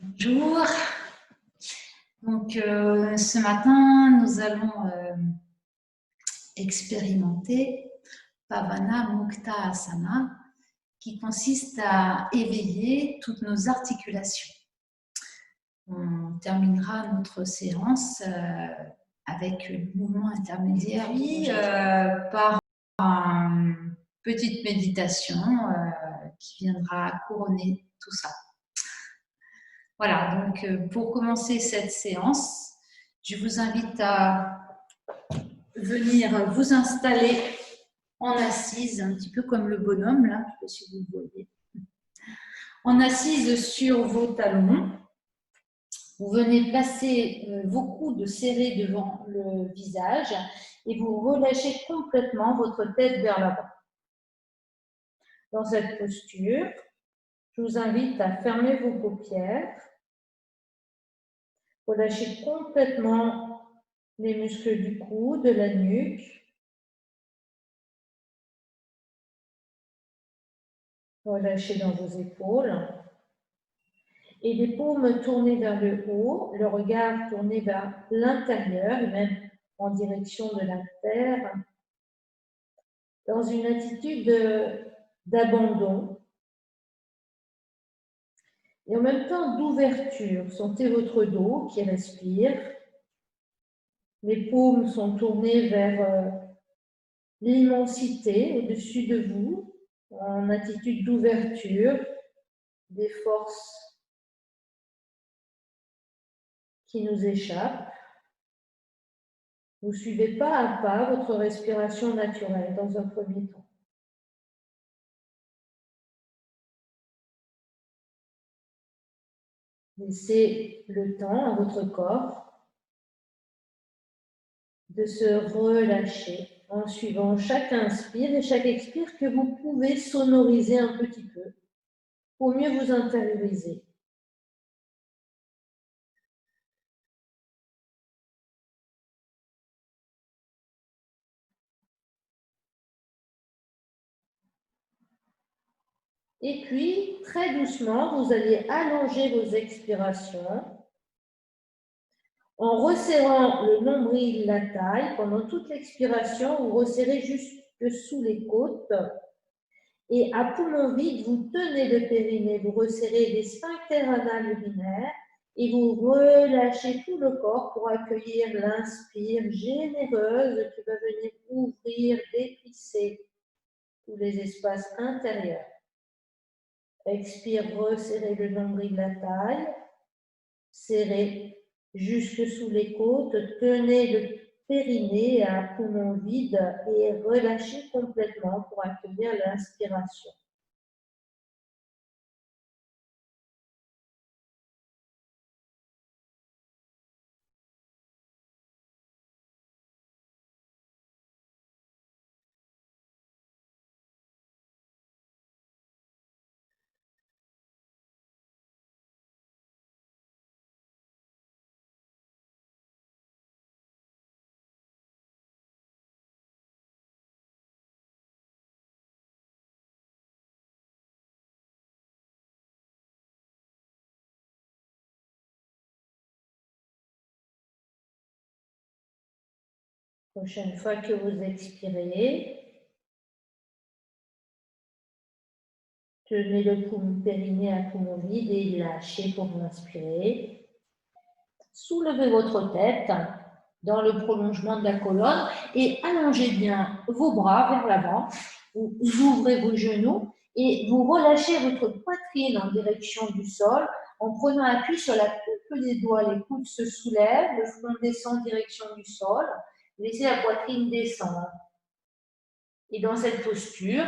Bonjour. Donc, ce matin, nous allons expérimenter Pavana Mukta Asana, qui consiste à éveiller toutes nos articulations. On terminera notre séance avec le mouvement intermédiaire, puis par une petite méditation qui viendra couronner tout ça. Voilà, donc pour commencer cette séance, je vous invite à venir vous installer en assise, un petit peu comme le bonhomme, là, je ne sais pas si vous le voyez. En assise sur vos talons, vous venez placer vos coudes serrés devant le visage et vous relâchez complètement votre tête vers l'avant. Dans cette posture, je vous invite à fermer vos paupières, relâchez complètement les muscles du cou, de la nuque. Relâchez dans vos épaules. Et les paumes tournées vers le haut, le regard tourné vers l'intérieur, même en direction de la terre, dans une attitude d'abandon. Et en même temps d'ouverture. Sentez votre dos qui respire. Les paumes sont tournées vers l'immensité au-dessus de vous, en attitude d'ouverture, des forces qui nous échappent. Vous suivez pas à pas votre respiration naturelle dans un premier temps. Laissez le temps à votre corps de se relâcher en suivant chaque inspire et chaque expire que vous pouvez sonoriser un petit peu pour mieux vous intérioriser. Et puis, très doucement, vous allez allonger vos expirations en resserrant le nombril, la taille. Pendant toute l'expiration, vous resserrez jusque sous les côtes. Et à poumon vide, vous tenez le périnée, vous resserrez les sphincters anal urinaires et vous relâchez tout le corps pour accueillir l'inspire généreuse qui va venir ouvrir, dépisser tous les espaces intérieurs. Expire, resserrez le nombril de la taille, serrez jusque sous les côtes, tenez le périnée à poumon vide et relâchez complètement pour accueillir l'inspiration. Prochaine fois que vous expirez, tenez le périnée à poumon vide et lâchez pour inspirer. Soulevez votre tête dans le prolongement de la colonne et allongez bien vos bras vers l'avant. Vous ouvrez vos genoux et vous relâchez votre poitrine en direction du sol en prenant appui sur la toupe des doigts. Les coudes se soulèvent, le front descend en direction du sol. Laissez la poitrine descendre. Et dans cette posture,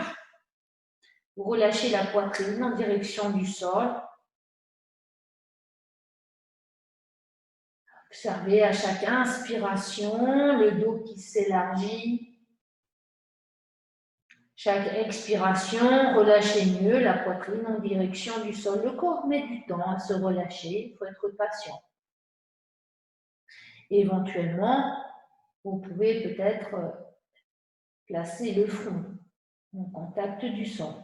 vous relâchez la poitrine en direction du sol. Observez à chaque inspiration le dos qui s'élargit. Chaque expiration, relâchez mieux la poitrine en direction du sol. Le corps met du temps à se relâcher, il faut être patient. Éventuellement, vous pouvez peut-être placer le front en contact du sol.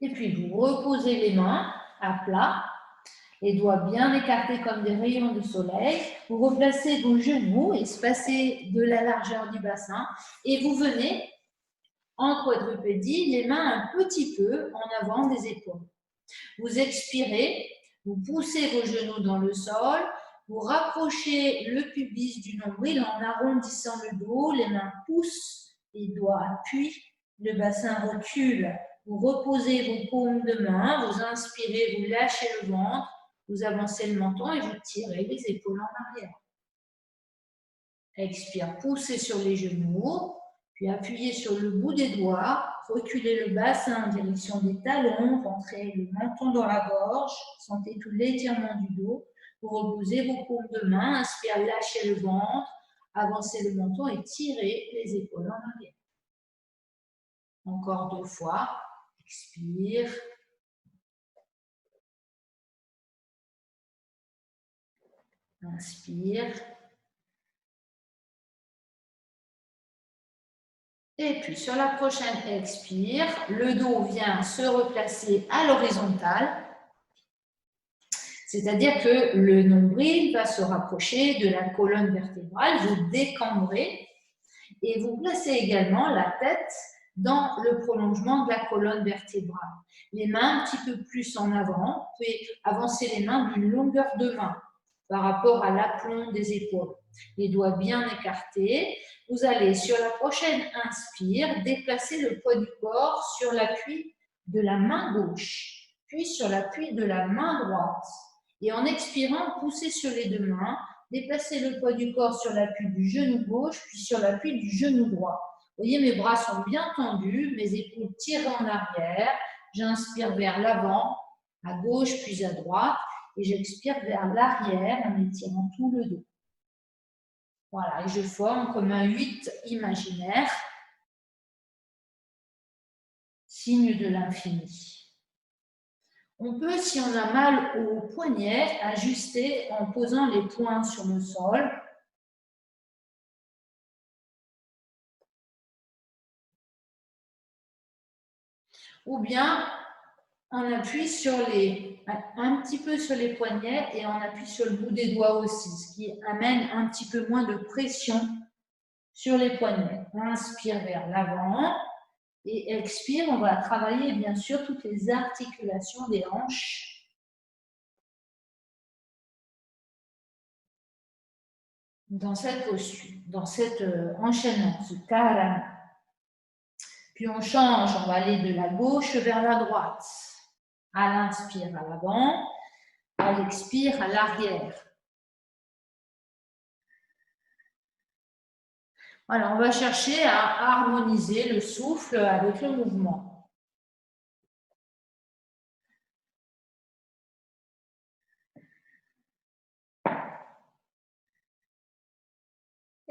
Et puis, vous reposez les mains à plat, les doigts bien écartés comme des rayons de soleil. Vous replacez vos genoux espacés de la largeur du bassin et vous venez en quadrupédie, les mains un petit peu en avant des épaules. Vous expirez, vous poussez vos genoux dans le sol, vous rapprochez le pubis du nombril en arrondissant le dos, les mains poussent, les doigts appuient, le bassin recule. Vous reposez vos paumes de main, vous inspirez, vous lâchez le ventre, vous avancez le menton et vous tirez les épaules en arrière. Expire, poussez sur les genoux, puis appuyez sur le bout des doigts, reculez le bassin en direction des talons, rentrez le menton dans la gorge, sentez tout l'étirement du dos, vous reposez vos paumes de main, inspire, lâchez le ventre, avancez le menton et tirez les épaules en arrière. Encore 2 fois, expire. Inspire. Et puis sur la prochaine expire, le dos vient se replacer à l'horizontale. C'est-à-dire que le nombril va se rapprocher de la colonne vertébrale, vous décambrez et vous placez également la tête dans le prolongement de la colonne vertébrale. Les mains un petit peu plus en avant, vous pouvez avancer les mains d'une longueur de main par rapport à l'aplomb des épaules. Les doigts bien écartés. Vous allez, sur la prochaine inspire, déplacer le poids du corps sur l'appui de la main gauche, puis sur l'appui de la main droite. Et en expirant, poussez sur les 2 mains, déplacez le poids du corps sur l'appui du genou gauche, puis sur l'appui du genou droit. Vous voyez, mes bras sont bien tendus, mes épaules tirées en arrière. J'inspire vers l'avant, à gauche puis à droite, et j'expire vers l'arrière en étirant tout le dos. Voilà, et je forme comme un 8 imaginaire, signe de l'infini. On peut, si on a mal au poignet, ajuster en posant les poings sur le sol. Ou bien, on appuie sur un petit peu sur les poignets et on appuie sur le bout des doigts aussi, ce qui amène un petit peu moins de pression sur les poignets. Inspire vers l'avant et expire. On va travailler bien sûr toutes les articulations des hanches. Dans cette posture, dans cet enchaînement, ce karana. Puis on change, on va aller de la gauche vers la droite. À l'inspire à l'avant, à l'expire à l'arrière. Voilà, on va chercher à harmoniser le souffle avec le mouvement.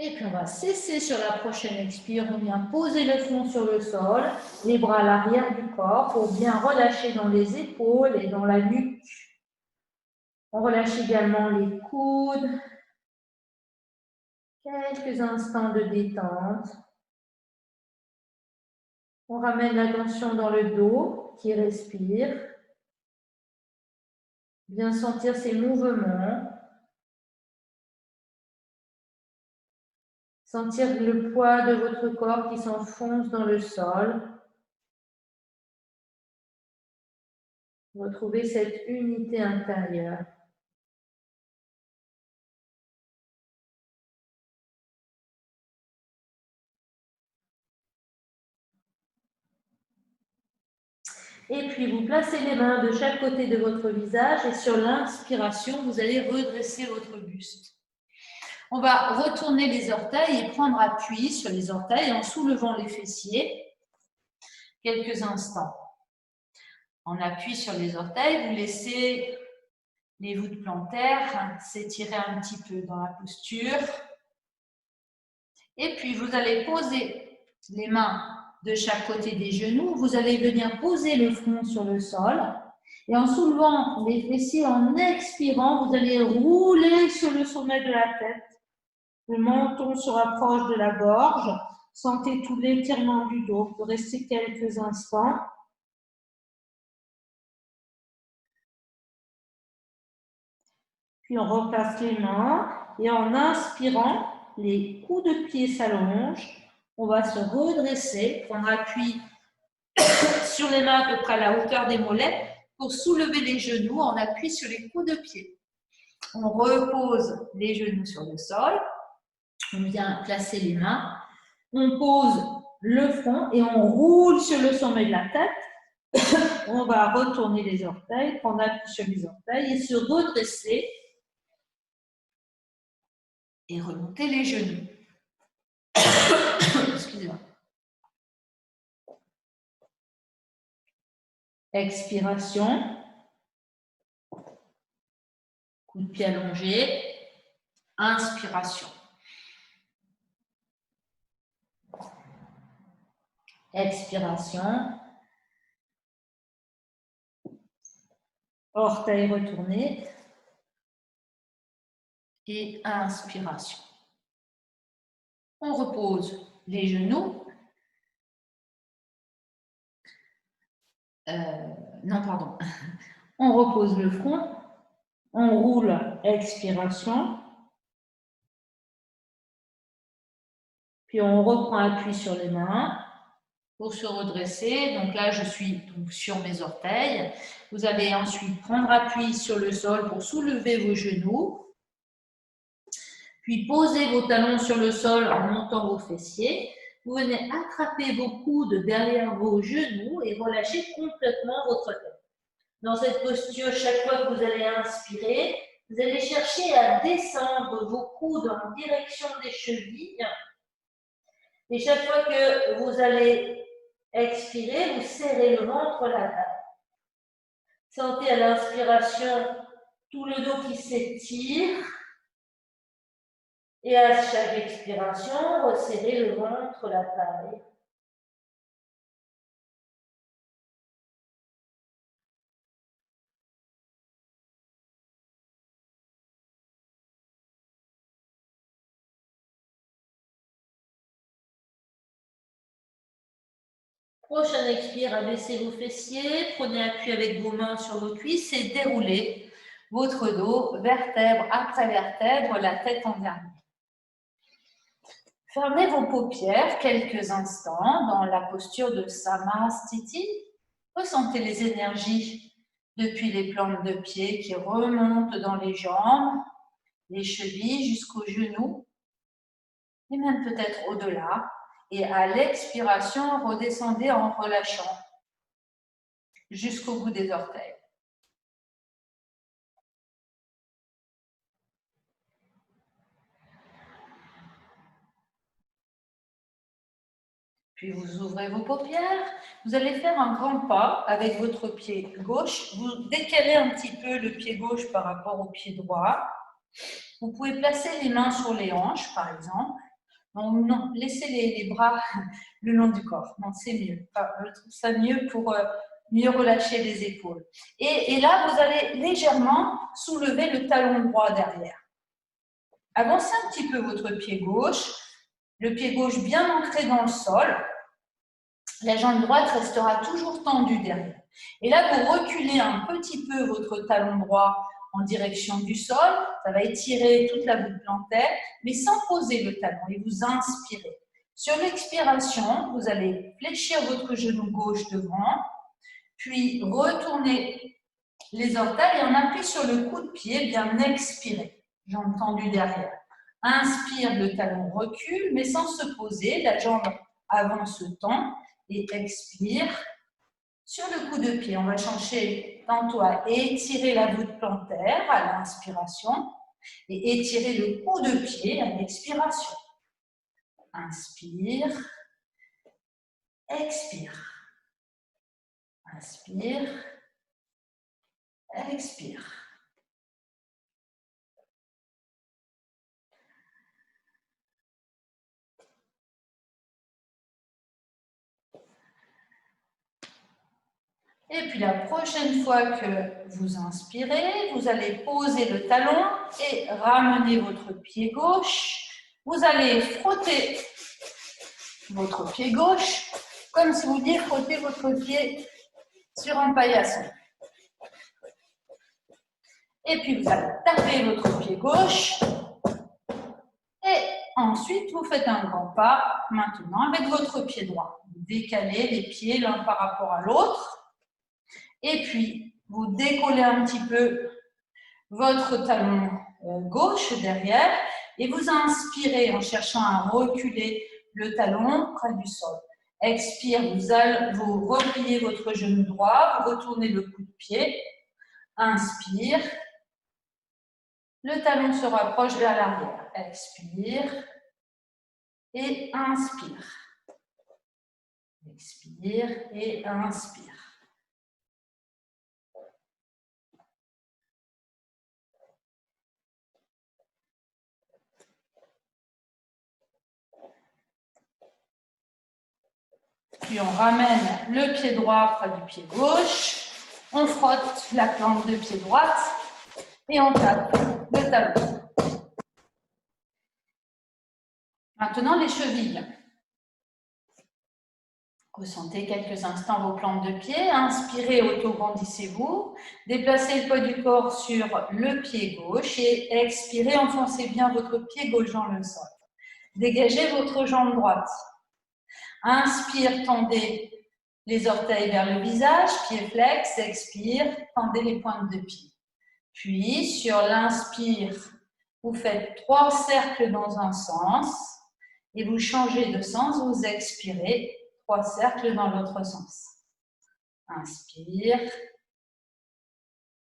Et puis on va cesser sur la prochaine expire. On vient poser le front sur le sol, les bras à l'arrière du corps pour bien relâcher dans les épaules et dans la nuque. On relâche également les coudes. Quelques instants de détente. On ramène l'attention dans le dos qui respire. Bien sentir ses mouvements. Sentir le poids de votre corps qui s'enfonce dans le sol. Retrouver cette unité intérieure. Et puis, vous placez les mains de chaque côté de votre visage et sur l'inspiration, vous allez redresser votre buste. On va retourner les orteils et prendre appui sur les orteils en soulevant les fessiers quelques instants. En appui sur les orteils, vous laissez les voûtes plantaires s'étirer un petit peu dans la posture. Et puis, vous allez poser les mains de chaque côté des genoux. Vous allez venir poser le front sur le sol. Et en soulevant les fessiers, en expirant, vous allez rouler sur le sommet de la tête. Le menton se rapproche de la gorge. Sentez tout l'étirement du dos. Vous restez quelques instants. Puis on replace les mains et en inspirant, les coups de pied s'allongent. On va se redresser, prendre appui sur les mains à peu près à la hauteur des mollets pour soulever les genoux en appui sur les coups de pied. On repose les genoux sur le sol. On vient placer les mains. On pose le front et on roule sur le sommet de la tête. On va retourner les orteils, prendre appui sur les orteils et se redresser et remonter les genoux. Excusez-moi. Expiration. Coup de pied allongé. Inspiration. Expiration. Orteil retourné. Et inspiration. On repose les genoux. Non, pardon. On repose le front. On roule, expiration. Puis on reprend appui sur les mains pour se redresser. Donc là, je suis sur mes orteils. Vous allez ensuite prendre appui sur le sol pour soulever vos genoux. Puis posez vos talons sur le sol en montant vos fessiers. Vous venez attraper vos coudes derrière vos genoux et relâchez complètement votre tête. Dans cette posture, chaque fois que vous allez inspirer, vous allez chercher à descendre vos coudes en direction des chevilles. Et chaque fois que vous allez expirer, vous serrez le ventre, la table. Sentez à l'inspiration tout le dos qui s'étire. Et à chaque expiration, resserrez le ventre, la taille. Prochaine expire, abaissez vos fessiers, prenez appui avec vos mains sur vos cuisses et déroulez votre dos, vertèbre après vertèbre, la tête en dernier. Fermez vos paupières quelques instants dans la posture de Samastiti. Ressentez les énergies depuis les plantes de pied qui remontent dans les jambes, les chevilles jusqu'aux genoux, et même peut-être au-delà. Et à l'expiration, redescendez en relâchant jusqu'au bout des orteils. Puis vous ouvrez vos paupières. Vous allez faire un grand pas avec votre pied gauche. Vous décalez un petit peu le pied gauche par rapport au pied droit. Vous pouvez placer les mains sur les hanches, par exemple. Non, laissez les bras le long du corps. Non, c'est mieux. Enfin, je trouve ça mieux pour mieux relâcher les épaules. Et là, vous allez légèrement soulever le talon droit derrière. Avancez un petit peu votre pied gauche. Le pied gauche bien ancré dans le sol. La jambe droite restera toujours tendue derrière. Et là, vous reculez un petit peu votre talon droit en direction du sol. Ça va étirer toute la voûte plantaire, mais sans poser le talon. Et vous inspirez. Sur l'expiration, vous allez fléchir votre genou gauche devant, puis retourner les orteils et on appuie sur le coup de pied, bien expirer. Jambe tendue derrière. Inspire, le talon recule, mais sans se poser. La jambe avance tend et expire. Sur le coup de pied, on va changer tantôt à étirer la voûte plantaire à l'inspiration et étirer le coup de pied à l'expiration. Inspire, expire. Inspire, expire. Et puis la prochaine fois que vous inspirez, vous allez poser le talon et ramener votre pied gauche. Vous allez frotter votre pied gauche comme si vous vouliez frotter votre pied sur un paillasson. Et puis, vous allez taper votre pied gauche. Et ensuite, vous faites un grand pas maintenant avec votre pied droit. Vous décalez les pieds l'un par rapport à l'autre. Et puis, vous décollez un petit peu votre talon gauche derrière et vous inspirez en cherchant à reculer le talon près du sol. Expire, vous repliez votre genou droit, vous retournez le coup de pied. Inspire. Le talon se rapproche vers l'arrière. Expire et inspire. Expire et inspire. Puis on ramène le pied droit près du pied gauche. On frotte la plante de pied droite et on tape le talon. Maintenant, les chevilles. Ressentez quelques instants vos plantes de pied. Inspirez, auto-grandissez-vous. Déplacez le poids du corps sur le pied gauche et expirez, enfoncez bien votre pied gauche dans le sol. Dégagez votre jambe droite. Inspire, tendez les orteils vers le visage, pied flex, expire, tendez les pointes de pied. Puis, sur l'inspire, vous faites 3 cercles dans un sens et vous changez de sens, vous expirez 3 cercles dans l'autre sens. Inspire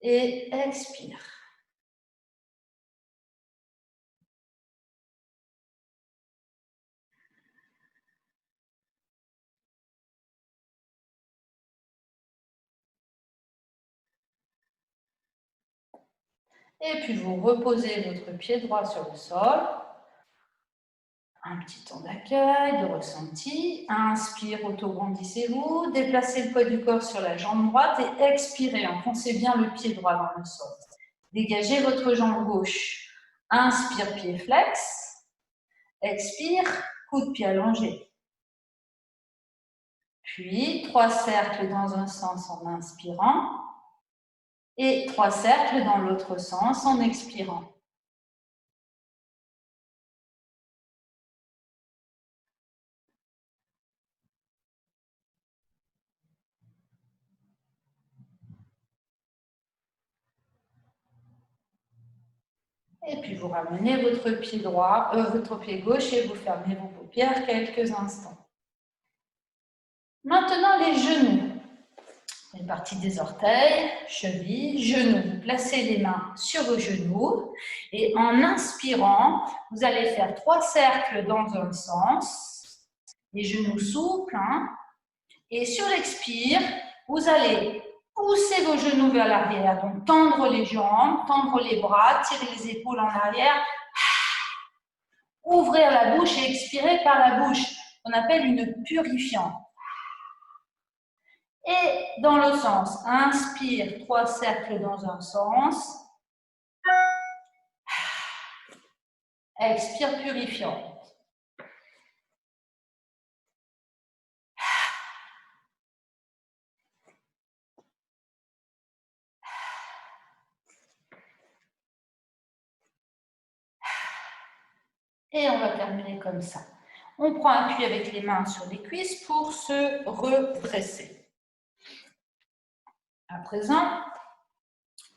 et expire. Et puis vous reposez votre pied droit sur le sol. Un petit temps d'accueil, de ressenti. Inspire, auto-grandissez-vous. Déplacez le poids du corps sur la jambe droite et expirez. Enfoncez bien le pied droit dans le sol. Dégagez votre jambe gauche. Inspire, pied flex. Expire, coup de pied allongé. Puis 3 cercles dans un sens en inspirant et 3 cercles dans l'autre sens en expirant. Et puis vous ramenez votre pied droit, votre pied gauche et vous fermez vos paupières quelques instants. Maintenant les genoux. Une partie des orteils, chevilles, genoux. Vous placez les mains sur vos genoux et en inspirant, vous allez faire 3 cercles dans un sens, les genoux souples. Et sur l'expire, vous allez pousser vos genoux vers l'arrière, donc tendre les jambes, tendre les bras, tirer les épaules en arrière, ouvrir la bouche et expirer par la bouche. On appelle une purifiante. Et dans l'autre sens, inspire 3 cercles dans un sens, expire purifiante. Et on va terminer comme ça. On prend appui avec les mains sur les cuisses pour se redresser. À présent,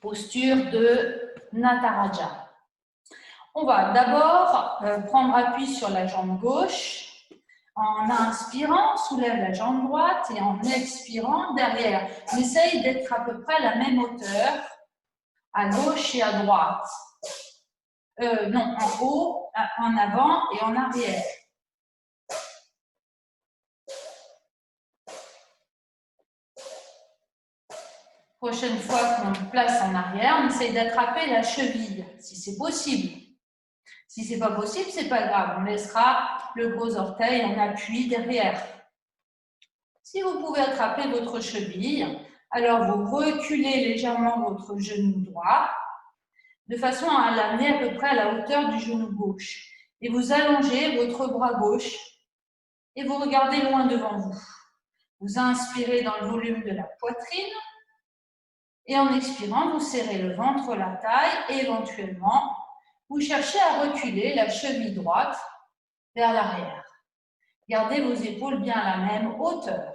posture de Nataraja. On va d'abord prendre appui sur la jambe gauche. En inspirant, soulève la jambe droite et en expirant, derrière. On essaye d'être à peu près à la même hauteur, à gauche et à droite. Non, en haut, en avant et en arrière. Prochaine fois qu'on place en arrière, on essaye d'attraper la cheville, si c'est possible. Si ce n'est pas possible, ce n'est pas grave. On laissera le gros orteil en appui derrière. Si vous pouvez attraper votre cheville, alors vous reculez légèrement votre genou droit de façon à l'amener à peu près à la hauteur du genou gauche. Et vous allongez votre bras gauche et vous regardez loin devant vous. Vous inspirez dans le volume de la poitrine Et en expirant, vous serrez le ventre, la taille et éventuellement, vous cherchez à reculer la cheville droite vers l'arrière. Gardez vos épaules bien à la même hauteur.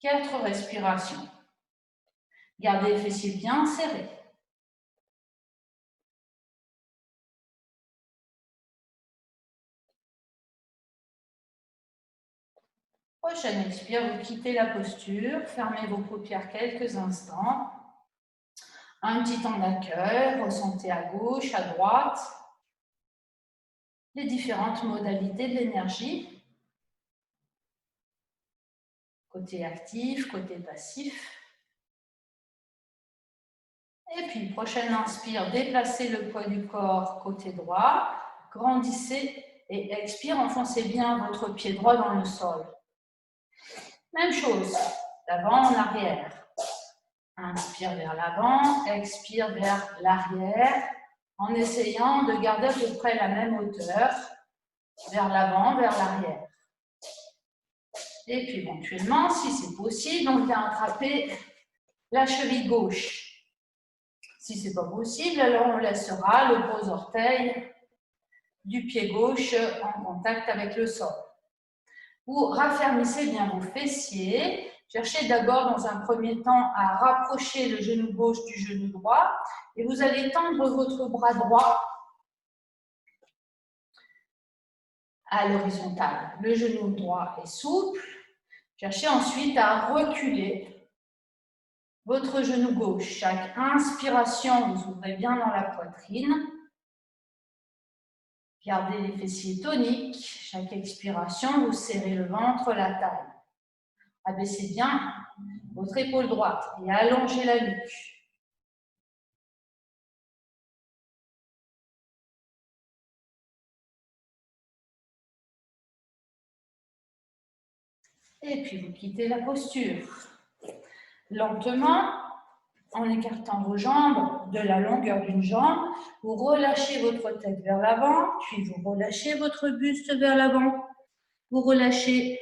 4 respirations. Gardez les fessiers bien serrés. Prochaine expire, vous quittez la posture, fermez vos paupières quelques instants. Un petit temps d'accueil, ressentez à gauche, à droite, les différentes modalités de l'énergie. Côté actif, côté passif. Et puis, prochaine inspire, déplacez le poids du corps côté droit, grandissez et expire, enfoncez bien votre pied droit dans le sol. Même chose, d'avant en arrière. Inspire vers l'avant, expire vers l'arrière, en essayant de garder à peu près la même hauteur, vers l'avant, vers l'arrière. Et puis éventuellement, si c'est possible, on vient attraper la cheville gauche. Si ce n'est pas possible, alors on laissera le gros orteil du pied gauche en contact avec le sol. Vous raffermissez bien vos fessiers. Cherchez d'abord dans un premier temps à rapprocher le genou gauche du genou droit et vous allez tendre votre bras droit à l'horizontale. Le genou droit est souple. Cherchez ensuite à reculer votre genou gauche. Chaque inspiration, vous ouvrez bien dans la poitrine. Gardez les fessiers toniques. Chaque expiration, vous serrez le ventre, la taille. Abaissez bien votre épaule droite et allongez la nuque. Et puis vous quittez la posture. Lentement, en écartant vos jambes de la longueur d'une jambe, vous relâchez votre tête vers l'avant, puis vous relâchez votre buste vers l'avant. Vous relâchez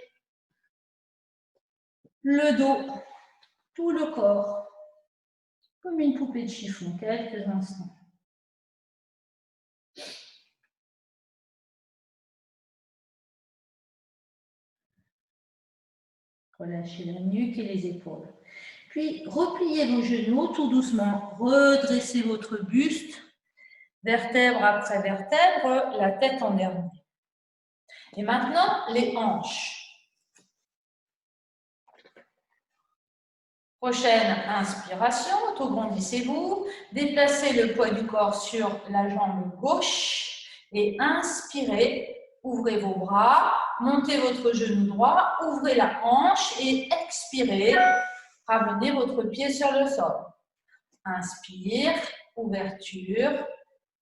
le dos, tout le corps, comme une poupée de chiffon, quelques instants. Relâchez la nuque et les épaules. Puis, repliez vos genoux tout doucement. Redressez votre buste, vertèbre après vertèbre, la tête en dernier. Et maintenant, les hanches. Prochaine inspiration, auto-grandissez-vous. Déplacez le poids du corps sur la jambe gauche et inspirez. Ouvrez vos bras, montez votre genou droit, ouvrez la hanche et expirez. Ramenez votre pied sur le sol. Inspire, ouverture,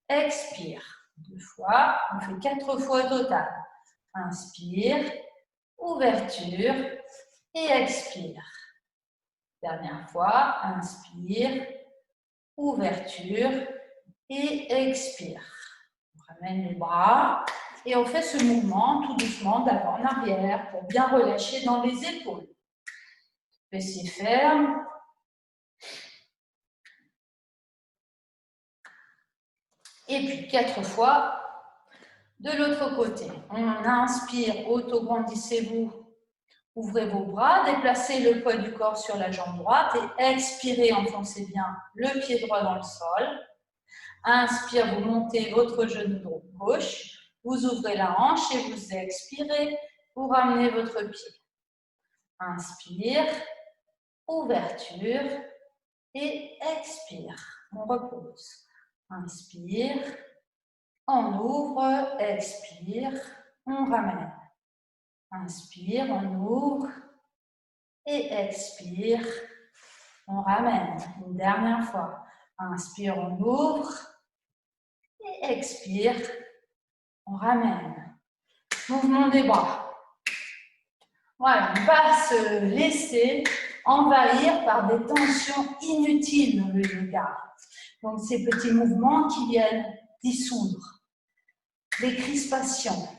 expire. 2 fois, on fait 4 fois au total. Inspire, ouverture et expire. Dernière fois, inspire, ouverture et expire. On ramène les bras et on fait ce mouvement tout doucement d'avant en arrière pour bien relâcher dans les épaules. Fessiers fermes. Et puis 4 fois de l'autre côté. On inspire, auto-grandissez-vous. Ouvrez vos bras, déplacez le poids du corps sur la jambe droite et expirez, enfoncez bien le pied droit dans le sol. Inspire, vous montez votre genou gauche, vous ouvrez la hanche et vous expirez, vous ramenez votre pied. Inspire, ouverture et expire. On repose. Inspire, on ouvre, expire, on ramène. Inspire, on ouvre et expire, on ramène. Une dernière fois. Inspire, on ouvre et expire, on ramène. Mouvement des bras. Voilà, on ne va pas se laisser envahir par des tensions inutiles dans le yoga. Donc, ces petits mouvements qui viennent dissoudre les crispations.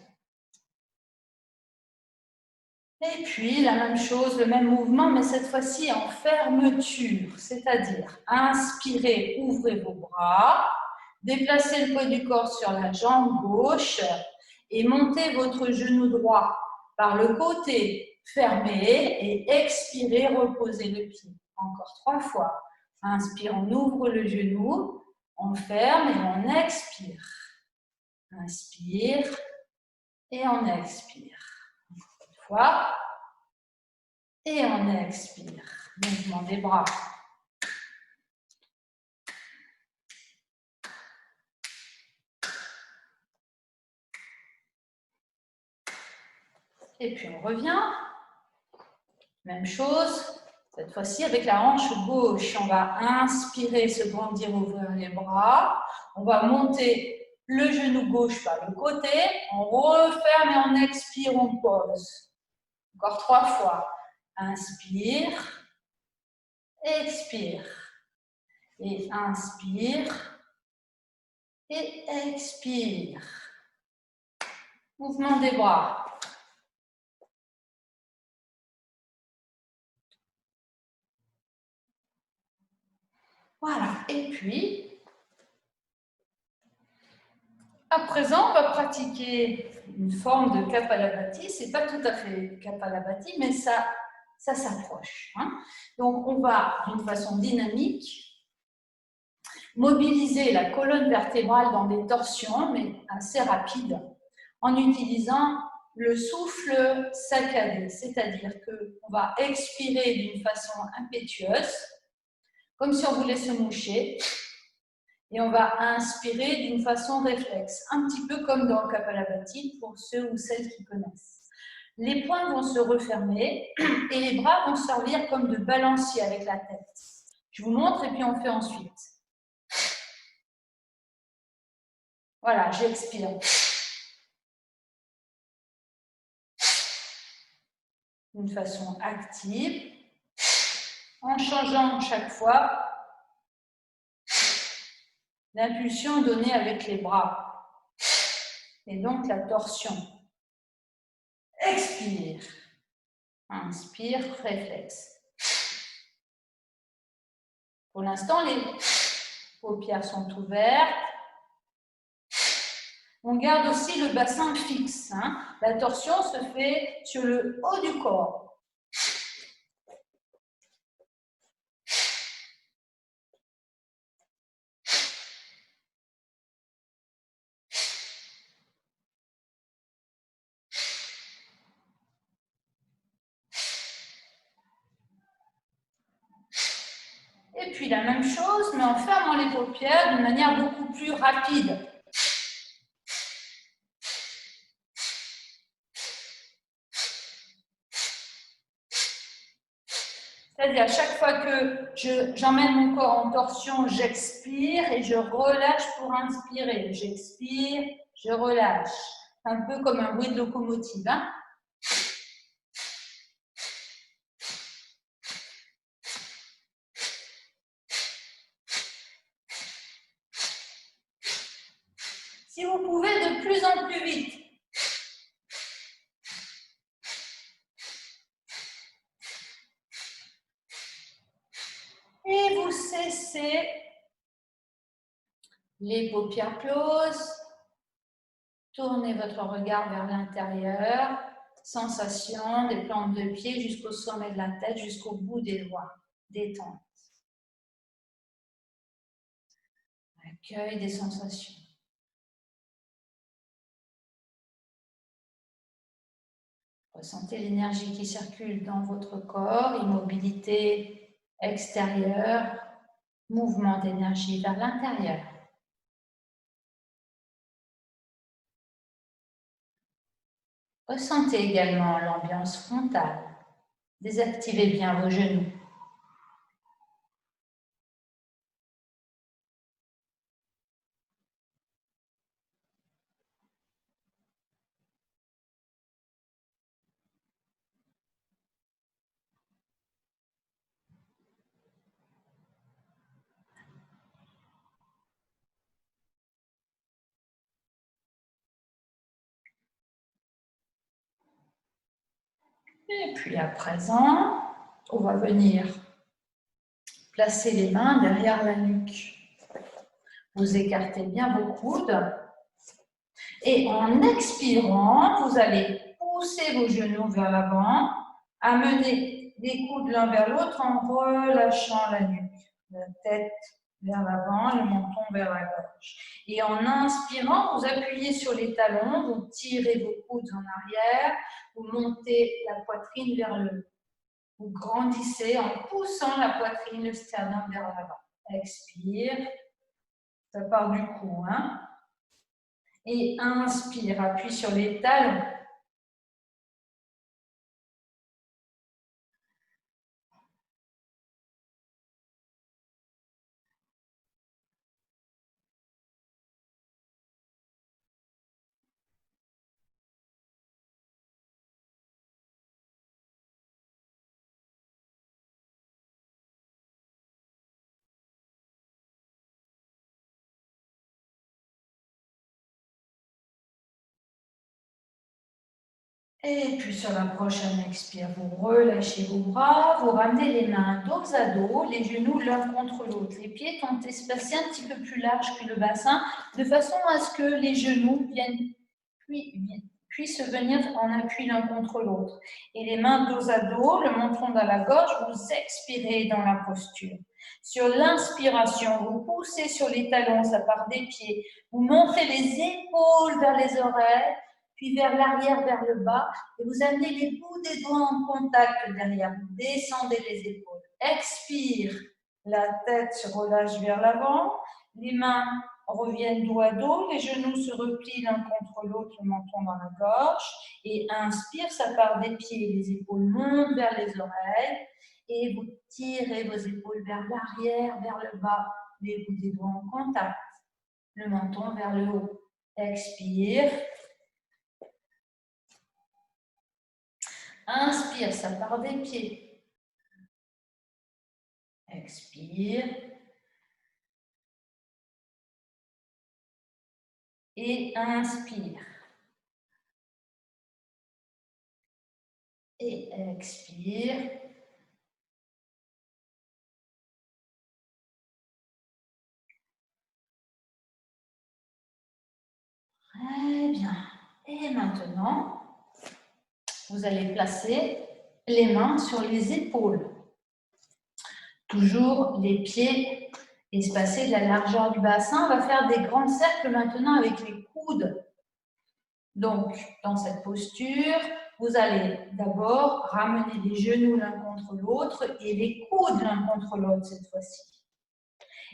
Et puis, la même chose, le même mouvement, mais cette fois-ci en fermeture, c'est-à-dire inspirez, ouvrez vos bras, déplacez le poids du corps sur la jambe gauche et montez votre genou droit par le côté, fermez et expirez, reposez le pied. Encore 3 fois. Inspire, on ouvre le genou, on ferme et on expire. Inspire et on expire. Encore une fois. Et on expire. Mouvement des bras. Et puis on revient. Même chose. Cette fois-ci avec la hanche gauche. On va inspirer, se grandir, ouvrir les bras. On va monter le genou gauche par le côté. On referme et on expire, on pose. Encore 3 fois. Inspire. Expire. Et inspire. Et expire. Mouvement des bras. Voilà. Et puis, à présent, on va pratiquer une forme de Kapalabhati. Ce n'est pas tout à fait Kapalabhati, mais ça s'approche. Hein. Donc, on va, d'une façon dynamique, mobiliser la colonne vertébrale dans des torsions, mais assez rapides, en utilisant le souffle saccadé. C'est-à-dire qu'on va expirer d'une façon impétueuse, comme si on voulait se moucher. Et on va inspirer d'une façon réflexe, un petit peu comme dans le Kapalabhati pour ceux ou celles qui connaissent. Les poings vont se refermer et les bras vont servir comme de balancier avec la tête. Je vous montre et puis on fait ensuite. Voilà, j'expire. D'une façon active, en changeant chaque fois l'impulsion donnée avec les bras et donc la torsion. Expire. Inspire, réflexe. Pour l'instant, les paupières sont ouvertes. On garde aussi le bassin fixe. Hein. La torsion se fait sur le haut du corps. Et puis la même chose, mais en fermant les paupières d'une manière beaucoup plus rapide. C'est-à-dire, à chaque fois que j'emmène mon corps en torsion, j'expire et je relâche pour inspirer. J'expire, je relâche. Un peu comme un bruit de locomotive. Hein. Si vous pouvez, de plus en plus vite. Et vous cessez. Les paupières closes. Tournez votre regard vers l'intérieur. Sensation des plantes de pied jusqu'au sommet de la tête, jusqu'au bout des doigts. Détente. Accueil des sensations. Ressentez l'énergie qui circule dans votre corps, immobilité extérieure, mouvement d'énergie vers l'intérieur. Ressentez également l'ambiance frontale. Désactivez bien vos genoux. Et puis à présent, on va venir placer les mains derrière la nuque. Vous écartez bien vos coudes. Et en expirant, vous allez pousser vos genoux vers l'avant, amener les coudes l'un vers l'autre en relâchant la nuque. La tête vers l'avant, le menton vers la gorge. Et en inspirant, vous appuyez sur les talons, vous tirez vos coudes en arrière, vous montez la poitrine vers le haut. Vous grandissez en poussant la poitrine, le sternum vers l'avant. Expire. Ça part du cou, hein? Et inspire, appuie sur les talons. Et puis sur la prochaine expire, vous relâchez vos bras, vous ramenez les mains dos à dos, les genoux l'un contre l'autre. Les pieds sont espacés un petit peu plus larges que le bassin, de façon à ce que les genoux puissent venir en appui l'un contre l'autre. Et les mains dos à dos, le menton dans la gorge, vous expirez dans la posture. Sur l'inspiration, vous poussez sur les talons, ça part des pieds. Vous montez les épaules vers les oreilles, puis vers l'arrière, vers le bas, et vous amenez les bouts des doigts en contact derrière. Vous descendez les épaules. Expire, la tête se relâche vers l'avant, les mains reviennent dos à dos, les genoux se replient l'un contre l'autre, le menton dans la gorge, et inspire, ça part des pieds, les épaules montent vers les oreilles, et vous tirez vos épaules vers l'arrière, vers le bas, les bouts des doigts en contact, le menton vers le haut. Expire. Inspire, ça part des pieds. Expire. Et inspire. Et expire. Très bien. Et maintenant, vous allez placer les mains sur les épaules. Toujours les pieds espacés de la largeur du bassin. On va faire des grands cercles maintenant avec les coudes. Donc, dans cette posture, vous allez d'abord ramener les genoux l'un contre l'autre et les coudes l'un contre l'autre cette fois-ci.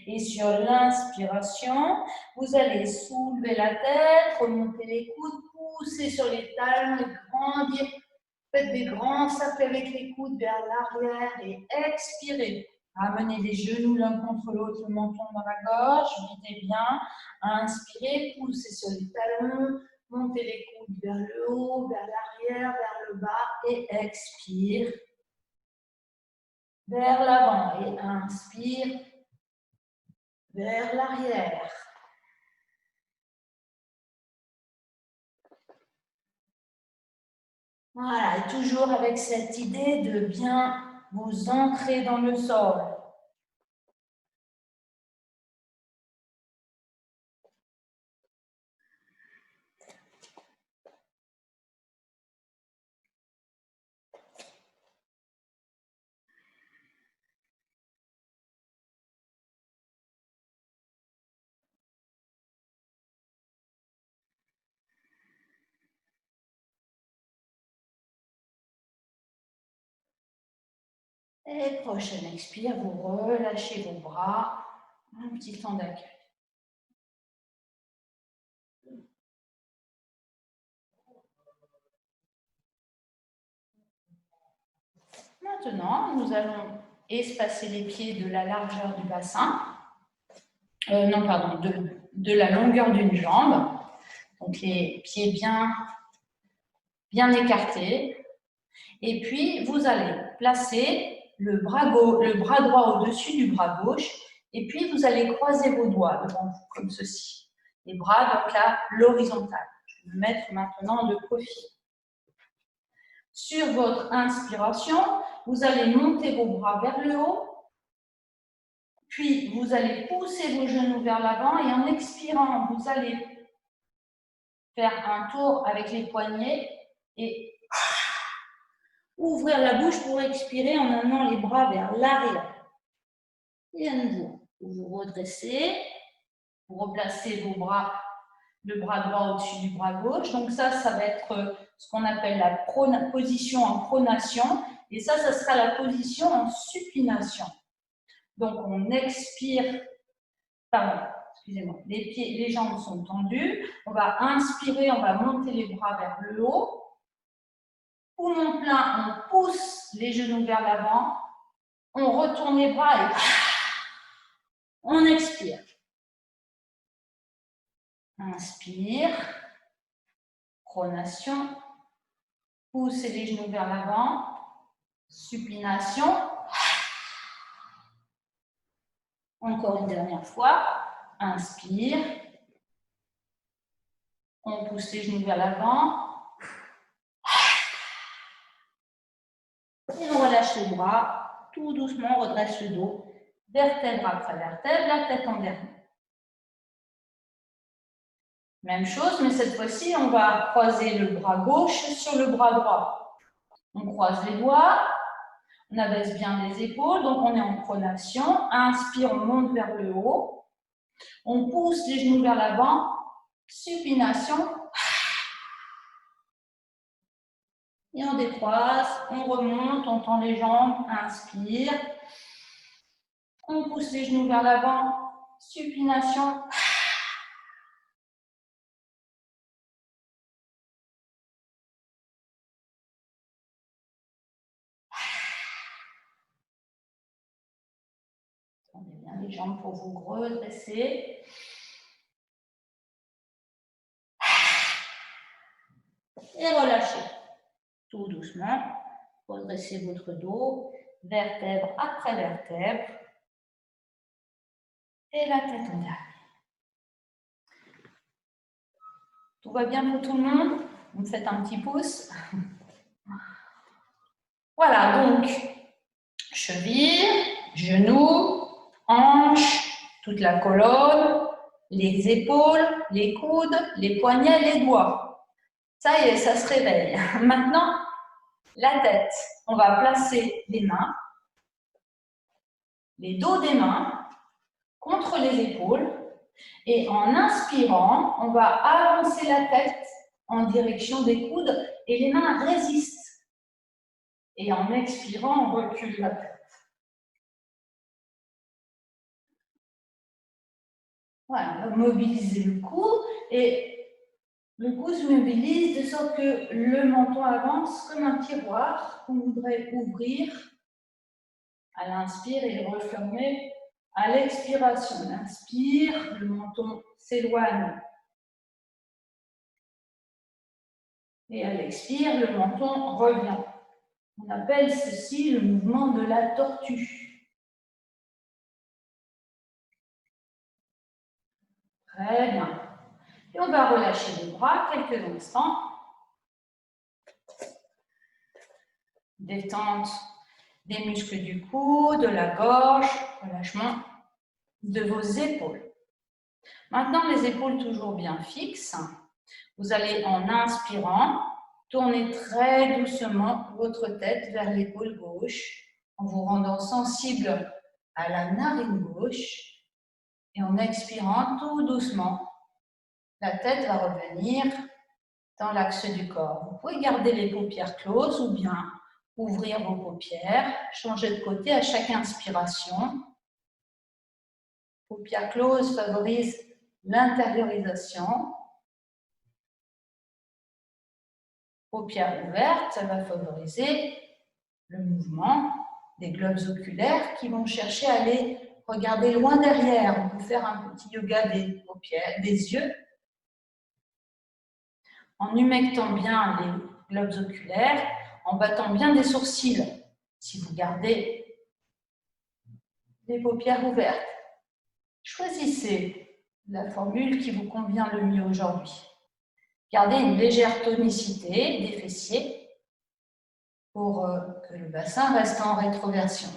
Et sur l'inspiration, vous allez soulever la tête, remonter les coudes, pousser sur les talons et grandir. Faites des grands cercles avec les coudes vers l'arrière et expirez. Ramenez les genoux l'un contre l'autre, le menton dans la gorge, videz bien. Inspirez, poussez sur les talons, montez les coudes vers le haut, vers l'arrière, vers le bas et expire. Vers l'avant et inspire. Vers l'arrière. Voilà, et toujours avec cette idée de bien vous ancrer dans le sol. Et prochaine expire, vous relâchez vos bras, un petit temps d'accueil. Maintenant, nous allons espacer les pieds de la largeur du bassin, de la longueur d'une jambe. Donc les pieds bien écartés. Et puis, vous allez placer le bras droit au-dessus du bras gauche. Et puis, vous allez croiser vos doigts devant vous, comme ceci. Les bras donc à l'horizontale. Je vais me mettre maintenant de profil. Sur votre inspiration, vous allez monter vos bras vers le haut. Puis, vous allez pousser vos genoux vers l'avant et en expirant, vous allez faire un tour avec les poignets et ouvrir la bouche pour expirer en amenant les bras vers l'arrière. Et à nouveau, vous vous redressez, vous replacez vos bras, le bras droit au-dessus du bras gauche. Donc ça va être ce qu'on appelle la position en pronation. Et ça sera la position en supination. Donc on expire, pardon, excusez-moi, les jambes sont tendues. On va inspirer, on va monter les bras vers le haut. Poumon plein, on pousse les genoux vers l'avant. On retourne les bras et on expire. Inspire, pronation, poussez les genoux vers l'avant, supination. Encore une dernière fois, inspire, on pousse les genoux vers l'avant et on relâche les bras, tout doucement, on redresse le dos, vertèbre après vertèbre, la tête en dernier. Même chose, mais cette fois-ci, on va croiser le bras gauche sur le bras droit. On croise les doigts, on abaisse bien les épaules, donc on est en pronation. Inspire, on monte vers le haut. On pousse les genoux vers l'avant, supination. Et on décroise, on remonte, on tend les jambes, inspire. On pousse les genoux vers l'avant, supination. Tendez bien les jambes pour vous redresser. Et relâchez. Tout doucement. Redressez votre dos, vertèbre après vertèbre. Et la tête en dernier. Tout va bien pour tout le monde? Vous me faites un petit pouce. Voilà, donc, cheville, genoux, hanches, toute la colonne, les épaules, les coudes, les poignets, les doigts. Ça y est, ça se réveille. Maintenant, la tête. On va placer les mains, les dos des mains contre les épaules. Et en inspirant, on va avancer la tête en direction des coudes et les mains résistent. Et en expirant, on recule la tête. Voilà, on va mobiliser le cou et le cou se mobilise de sorte que le menton avance comme un tiroir qu'on voudrait ouvrir à l'inspire et le refermer à l'expiration. On inspire, le menton s'éloigne. Et à l'expire, le menton revient. On appelle ceci le mouvement de la tortue. Très bien. Et on va relâcher les bras quelques instants. Détente des muscles du cou, de la gorge, relâchement de vos épaules. Maintenant, les épaules toujours bien fixes. Vous allez, en inspirant, tourner très doucement votre tête vers l'épaule gauche, en vous rendant sensible à la narine gauche. Et en expirant tout doucement, la tête va revenir dans l'axe du corps. Vous pouvez garder les paupières closes ou bien ouvrir vos paupières, changer de côté à chaque inspiration. Paupières closes favorisent l'intériorisation. Paupières ouvertes, ça va favoriser le mouvement des globes oculaires qui vont chercher à aller regarder loin derrière. On peut faire un petit yoga des paupières, des yeux, en humectant bien les globes oculaires, en battant bien des sourcils. Si vous gardez les paupières ouvertes, choisissez la formule qui vous convient le mieux aujourd'hui. Gardez une légère tonicité des fessiers. pour que le bassin reste en rétroversion.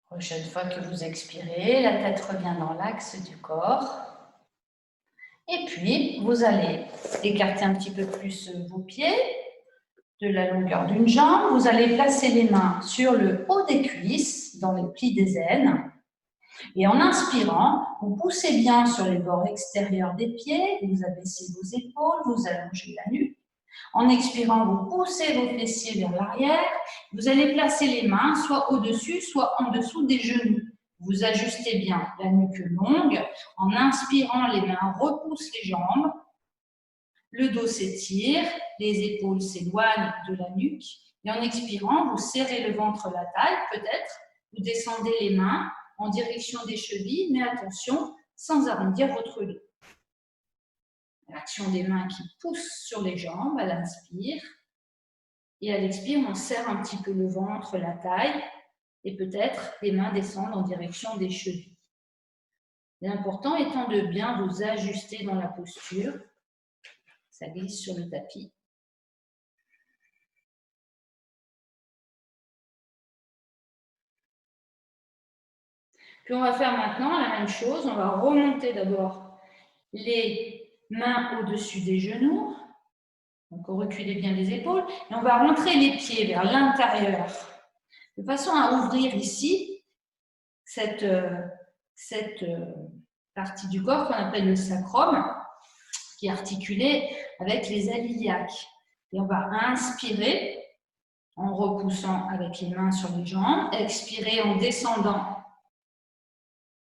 Prochaine fois que vous expirez, la tête revient dans l'axe du corps. Et puis, vous allez écarter un petit peu plus vos pieds de la longueur d'une jambe. Vous allez placer les mains sur le haut des cuisses, dans les plis des aines. Et en inspirant, vous poussez bien sur les bords extérieurs des pieds, vous abaissez vos épaules, vous allongez la nuque. En expirant, vous poussez vos fessiers vers l'arrière. Vous allez placer les mains soit au-dessus, soit en dessous des genoux. Vous ajustez bien la nuque longue. En inspirant, les mains repoussent les jambes. Le dos s'étire, les épaules s'éloignent de la nuque. Et en expirant, vous serrez le ventre, la taille, peut-être. Vous descendez les mains en direction des chevilles, mais attention, sans arrondir votre dos. L'action des mains qui poussent sur les jambes à l'inspire. Et à l'expire, on serre un petit peu le ventre, la taille, et peut-être les mains descendent en direction des chevilles. L'important étant de bien vous ajuster dans la posture. Ça glisse sur le tapis. Puis on va faire maintenant la même chose. On va remonter d'abord les mains au-dessus des genoux. Donc reculez bien les épaules. Et on va rentrer les pieds vers l'intérieur. De façon à ouvrir ici cette partie du corps qu'on appelle le sacrum, qui est articulé avec les iliaques. Et on va inspirer en repoussant avec les mains sur les jambes, expirer en descendant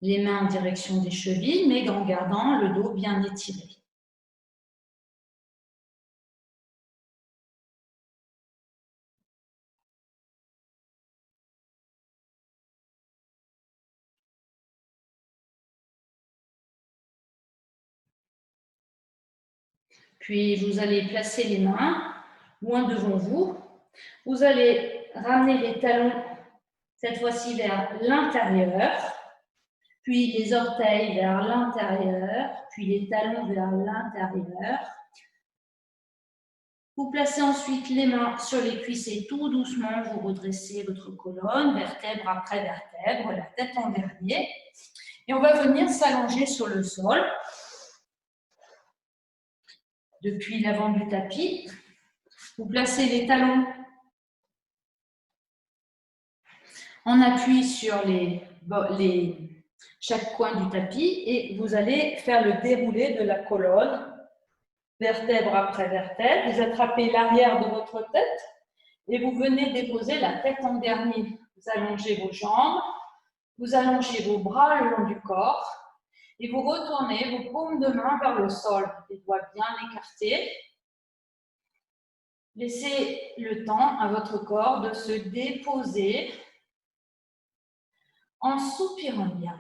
les mains en direction des chevilles, mais en gardant le dos bien étiré. Puis vous allez placer les mains loin devant vous. Vous allez ramener les talons, cette fois-ci vers l'intérieur, puis les orteils vers l'intérieur, puis les talons vers l'intérieur. Vous placez ensuite les mains sur les cuisses et tout doucement, vous redressez votre colonne, vertèbre après vertèbre, la tête en dernier. Et on va venir s'allonger sur le sol. Depuis l'avant du tapis, vous placez les talons en appui sur chaque coin du tapis et vous allez faire le déroulé de la colonne, vertèbre après vertèbre. Vous attrapez l'arrière de votre tête et vous venez déposer la tête en dernier. Vous allongez vos jambes, vous allongez vos bras le long du corps et vous retournez vos paumes de main vers le sol, les doigts bien écartés. Laissez le temps à votre corps de se déposer en soupirant bien.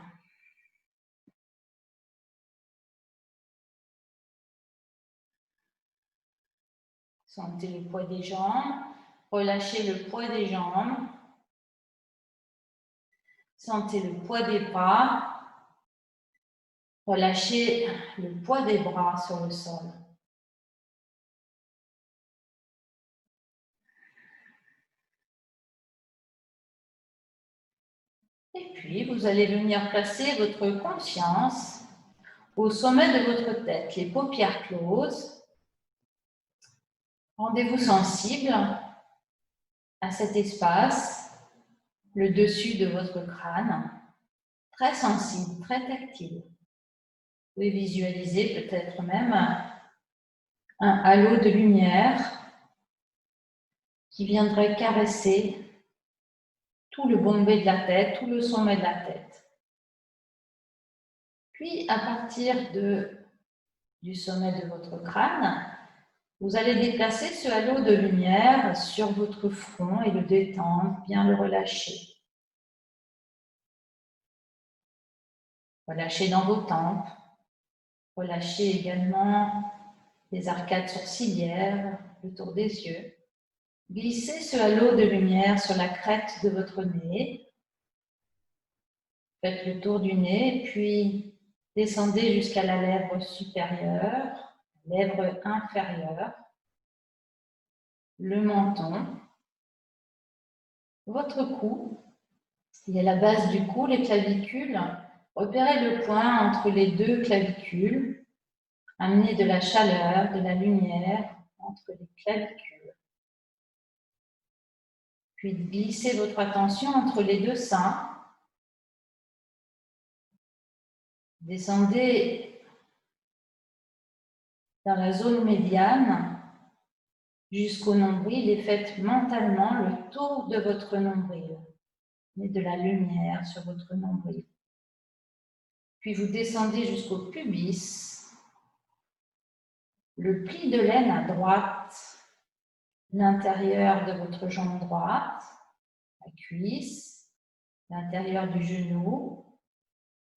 Sentez le poids des jambes, relâchez le poids des jambes. Sentez le poids des bras, relâchez le poids des bras sur le sol. Et puis, vous allez venir placer votre conscience au sommet de votre tête, les paupières closes. Rendez-vous sensible à cet espace, le dessus de votre crâne, très sensible, très tactile. Vous pouvez visualiser peut-être même un halo de lumière qui viendrait caresser tout le bombé de la tête, tout le sommet de la tête. Puis, à partir du sommet de votre crâne, vous allez déplacer ce halo de lumière sur votre front et le détendre, bien le relâcher. Relâchez dans vos tempes. Relâchez également les arcades sourcilières, le tour des yeux. Glissez ce halo de lumière sur la crête de votre nez. Faites le tour du nez, puis descendez jusqu'à la lèvre supérieure, lèvre inférieure, le menton, votre cou, et à la base du cou, les clavicules. Repérez le point entre les deux clavicules. Amenez de la chaleur, de la lumière entre les clavicules. Puis glissez votre attention entre les deux seins. Descendez dans la zone médiane jusqu'au nombril et faites mentalement le tour de votre nombril. Mettez de la lumière sur votre nombril. Puis vous descendez jusqu'au pubis, le pli de l'aine à droite, l'intérieur de votre jambe droite, la cuisse, l'intérieur du genou,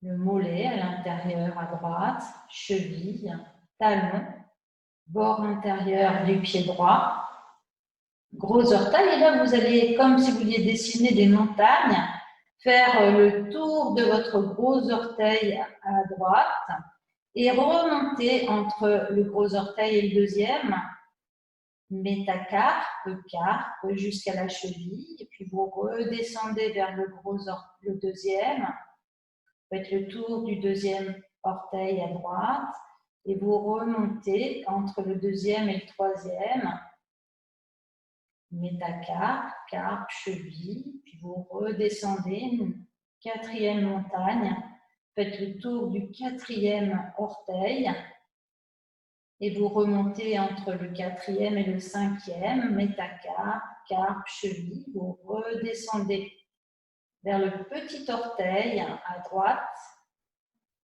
le mollet à l'intérieur à droite, cheville, talon, bord intérieur du pied droit, gros orteil. Et là, vous allez, comme si vous vouliez dessiner des montagnes, faire le tour de votre gros orteil à droite et remonter entre le gros orteil et le deuxième, métacarpe, carpe jusqu'à la cheville, et puis vous redescendez vers le deuxième. Faites le tour du deuxième orteil à droite et vous remontez entre le deuxième et le troisième. Métacarpe, carpe, cheville, puis vous redescendez une quatrième montagne. Faites le tour du quatrième orteil et vous remontez entre le quatrième et le cinquième. Métacarpe, carpe, cheville. Vous redescendez vers le petit orteil à droite.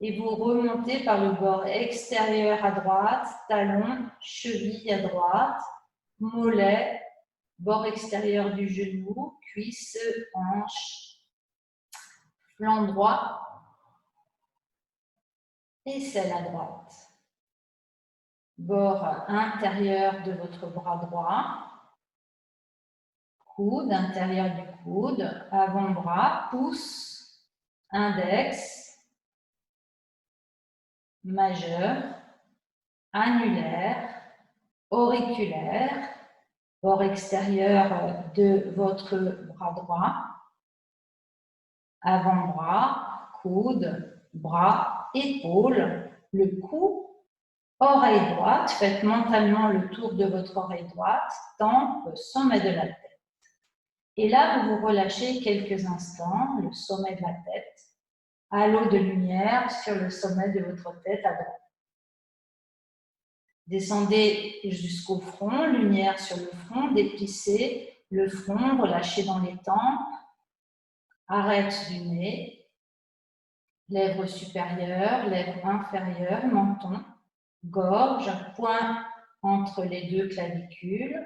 Et vous remontez par le bord extérieur à droite, talon, cheville à droite, mollet, bord extérieur du genou, cuisse, hanche, flanc droit, aisselle à droite. Bord intérieur de votre bras droit, coude, intérieur du coude, avant-bras, pouce, index, majeur, annulaire, auriculaire, bord extérieur de votre bras droit, avant-bras, coude, bras, épaule, le cou, oreille droite. Faites mentalement le tour de votre oreille droite, tempe, sommet de la tête. Et là, vous vous relâchez quelques instants, le sommet de la tête, halo de lumière sur le sommet de votre tête à droite. Descendez jusqu'au front, lumière sur le front, déplissez le front, relâchez dans les tempes, arête du nez, lèvres supérieures, lèvres inférieures, menton, gorge, point entre les deux clavicules,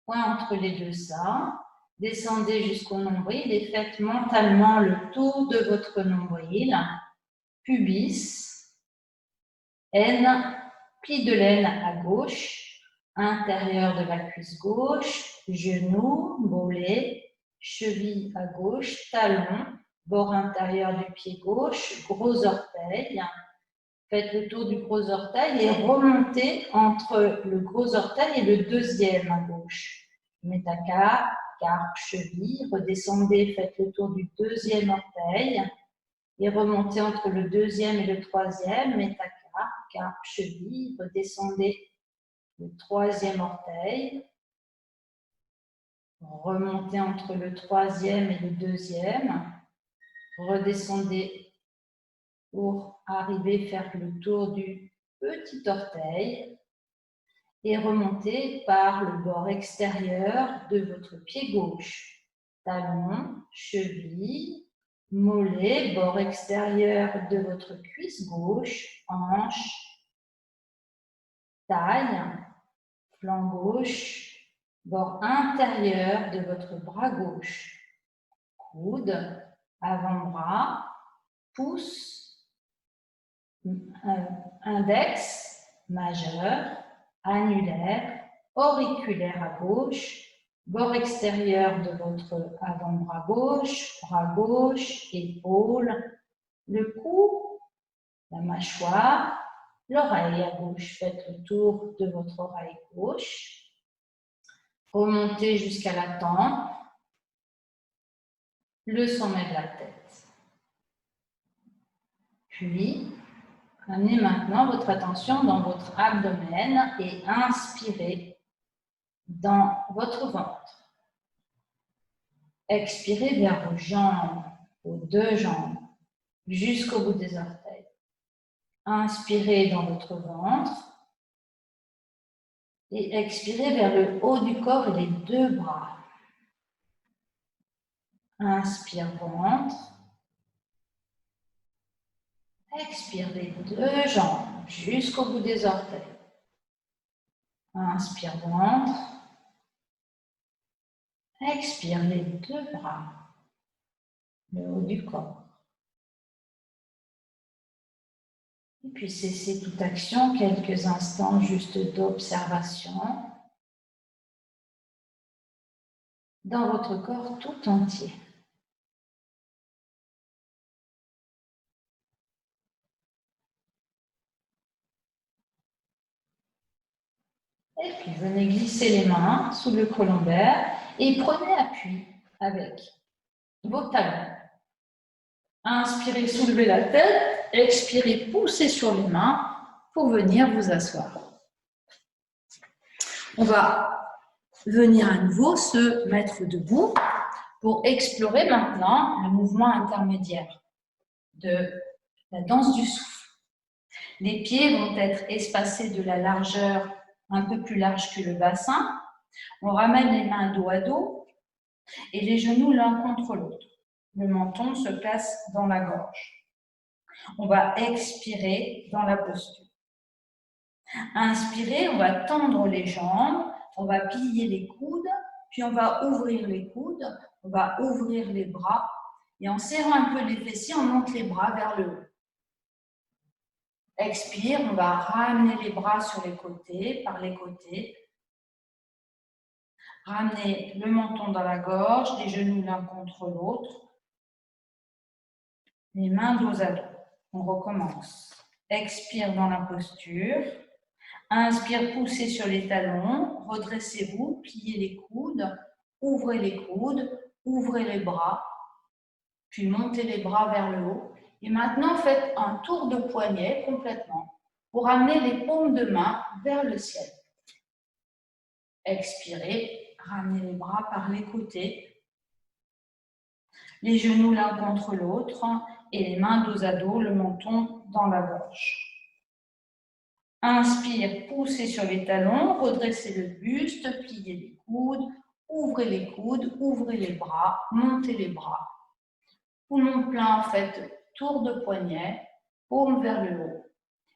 point entre les deux seins. Descendez jusqu'au nombril et faites mentalement le tour de votre nombril, pubis, aine, pli de l'aine à gauche, intérieur de la cuisse gauche, genou, mollet, cheville à gauche, talon, bord intérieur du pied gauche, gros orteil. Faites le tour du gros orteil et remontez entre le gros orteil et le deuxième à gauche. Métacarpe, carpe, cheville. Redescendez, faites le tour du deuxième orteil et remontez entre le deuxième et le troisième. Métacarpe, carpe, cheville. Redescendez le troisième orteil. Remontez entre le troisième et le deuxième. Redescendez pour arriver à faire le tour du petit orteil et remonter par le bord extérieur de votre pied gauche. Talon, cheville, mollet, bord extérieur de votre cuisse gauche, hanche, taille, flanc gauche, bord intérieur de votre bras gauche, coude, avant-bras, pouce, index, majeur, annulaire, auriculaire à gauche, bord extérieur de votre avant-bras gauche, bras gauche, épaule, le cou, la mâchoire, l'oreille à gauche. Faites le tour de votre oreille gauche. Remontez jusqu'à la tempe, le sommet de la tête. Puis, amenez maintenant votre attention dans votre abdomen et inspirez dans votre ventre. Expirez vers vos jambes, vos deux jambes, jusqu'au bout des orteils. Inspirez dans votre ventre et expirez vers le haut du corps et les deux bras. Inspire ventre. Expire les deux jambes jusqu'au bout des orteils. Inspire ventre. Expire les deux bras, le haut du corps. Et puis cessez toute action, quelques instants juste d'observation dans votre corps tout entier. Et puis venez glisser les mains sous le col lombaire et prenez appui avec vos talons. Inspirez, soulevez la tête, expirez, poussez sur les mains pour venir vous asseoir. On va venir à nouveau se mettre debout pour explorer maintenant le mouvement intermédiaire de la danse du souffle. Les pieds vont être espacés de la largeur un peu plus large que le bassin. On ramène les mains dos à dos et les genoux l'un contre l'autre. Le menton se place dans la gorge. On va expirer dans la posture. Inspirer, on va tendre les jambes, on va plier les coudes, puis on va ouvrir les coudes, on va ouvrir les bras et en serrant un peu les fessiers, on monte les bras vers le haut. Expire, on va ramener les bras sur les côtés, par les côtés. Ramener le menton dans la gorge, les genoux l'un contre l'autre. Les mains dos à dos. On recommence. Expire dans la posture. Inspire, poussez sur les talons. Redressez-vous, pliez les coudes. Ouvrez les coudes, ouvrez les bras. Puis montez les bras vers le haut. Et maintenant, faites un tour de poignet complètement pour amener les paumes de main vers le ciel. Expirez, ramenez les bras par les côtés. Les genoux l'un contre l'autre et les mains dos à dos, le menton dans la gorge. Inspire, poussez sur les talons, redressez le buste, pliez les coudes, ouvrez les bras, montez les bras. Poumon plein, faites tour de poignet, paume vers le haut.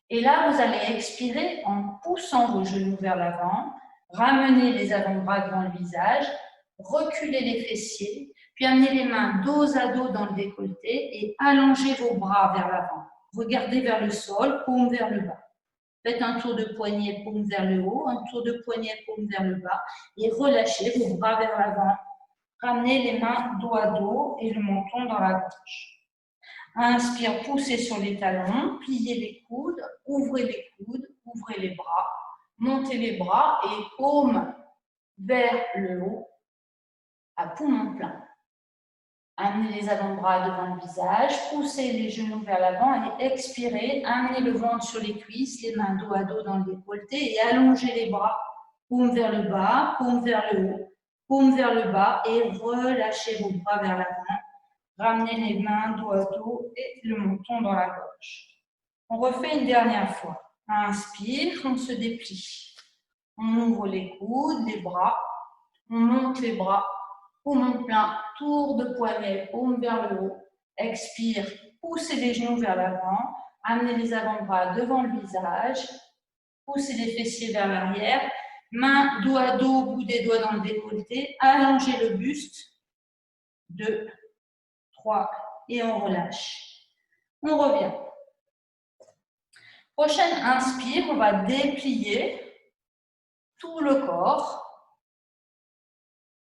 Et là, vous allez expirer en poussant vos genoux vers l'avant, ramenez les avant-bras devant le visage, reculez les fessiers, puis amenez les mains dos à dos dans le décolleté et allongez vos bras vers l'avant. Regardez vers le sol, paume vers le bas. Faites un tour de poignet, paume vers le haut, un tour de poignet, paume vers le bas et relâchez vos bras vers l'avant. Ramenez les mains dos à dos et le menton dans la gorge. Inspire, poussez sur les talons, pliez les coudes, ouvrez les bras, montez les bras et paume vers le haut à poumon plein. Amenez les avant-bras devant le visage, poussez les genoux vers l'avant et expirez. Amenez le ventre sur les cuisses, les mains dos à dos dans le décolleté et allongez les bras. Paume vers le bas, paume vers le haut, paume vers le bas et relâchez vos bras vers l'avant. Ramenez les mains dos à dos et le menton dans la gorge. On refait une dernière fois. Inspire, on se déplie. On ouvre les coudes, les bras. On monte les bras. Poumon plein, tour de poignet, paume vers le haut. Expire, poussez les genoux vers l'avant, amenez les avant-bras devant le visage, poussez les fessiers vers l'arrière, main dos à dos, bout des doigts dans le décolleté, allongez le buste, 2, 3, et on relâche. On revient. Prochaine inspire, on va déplier tout le corps.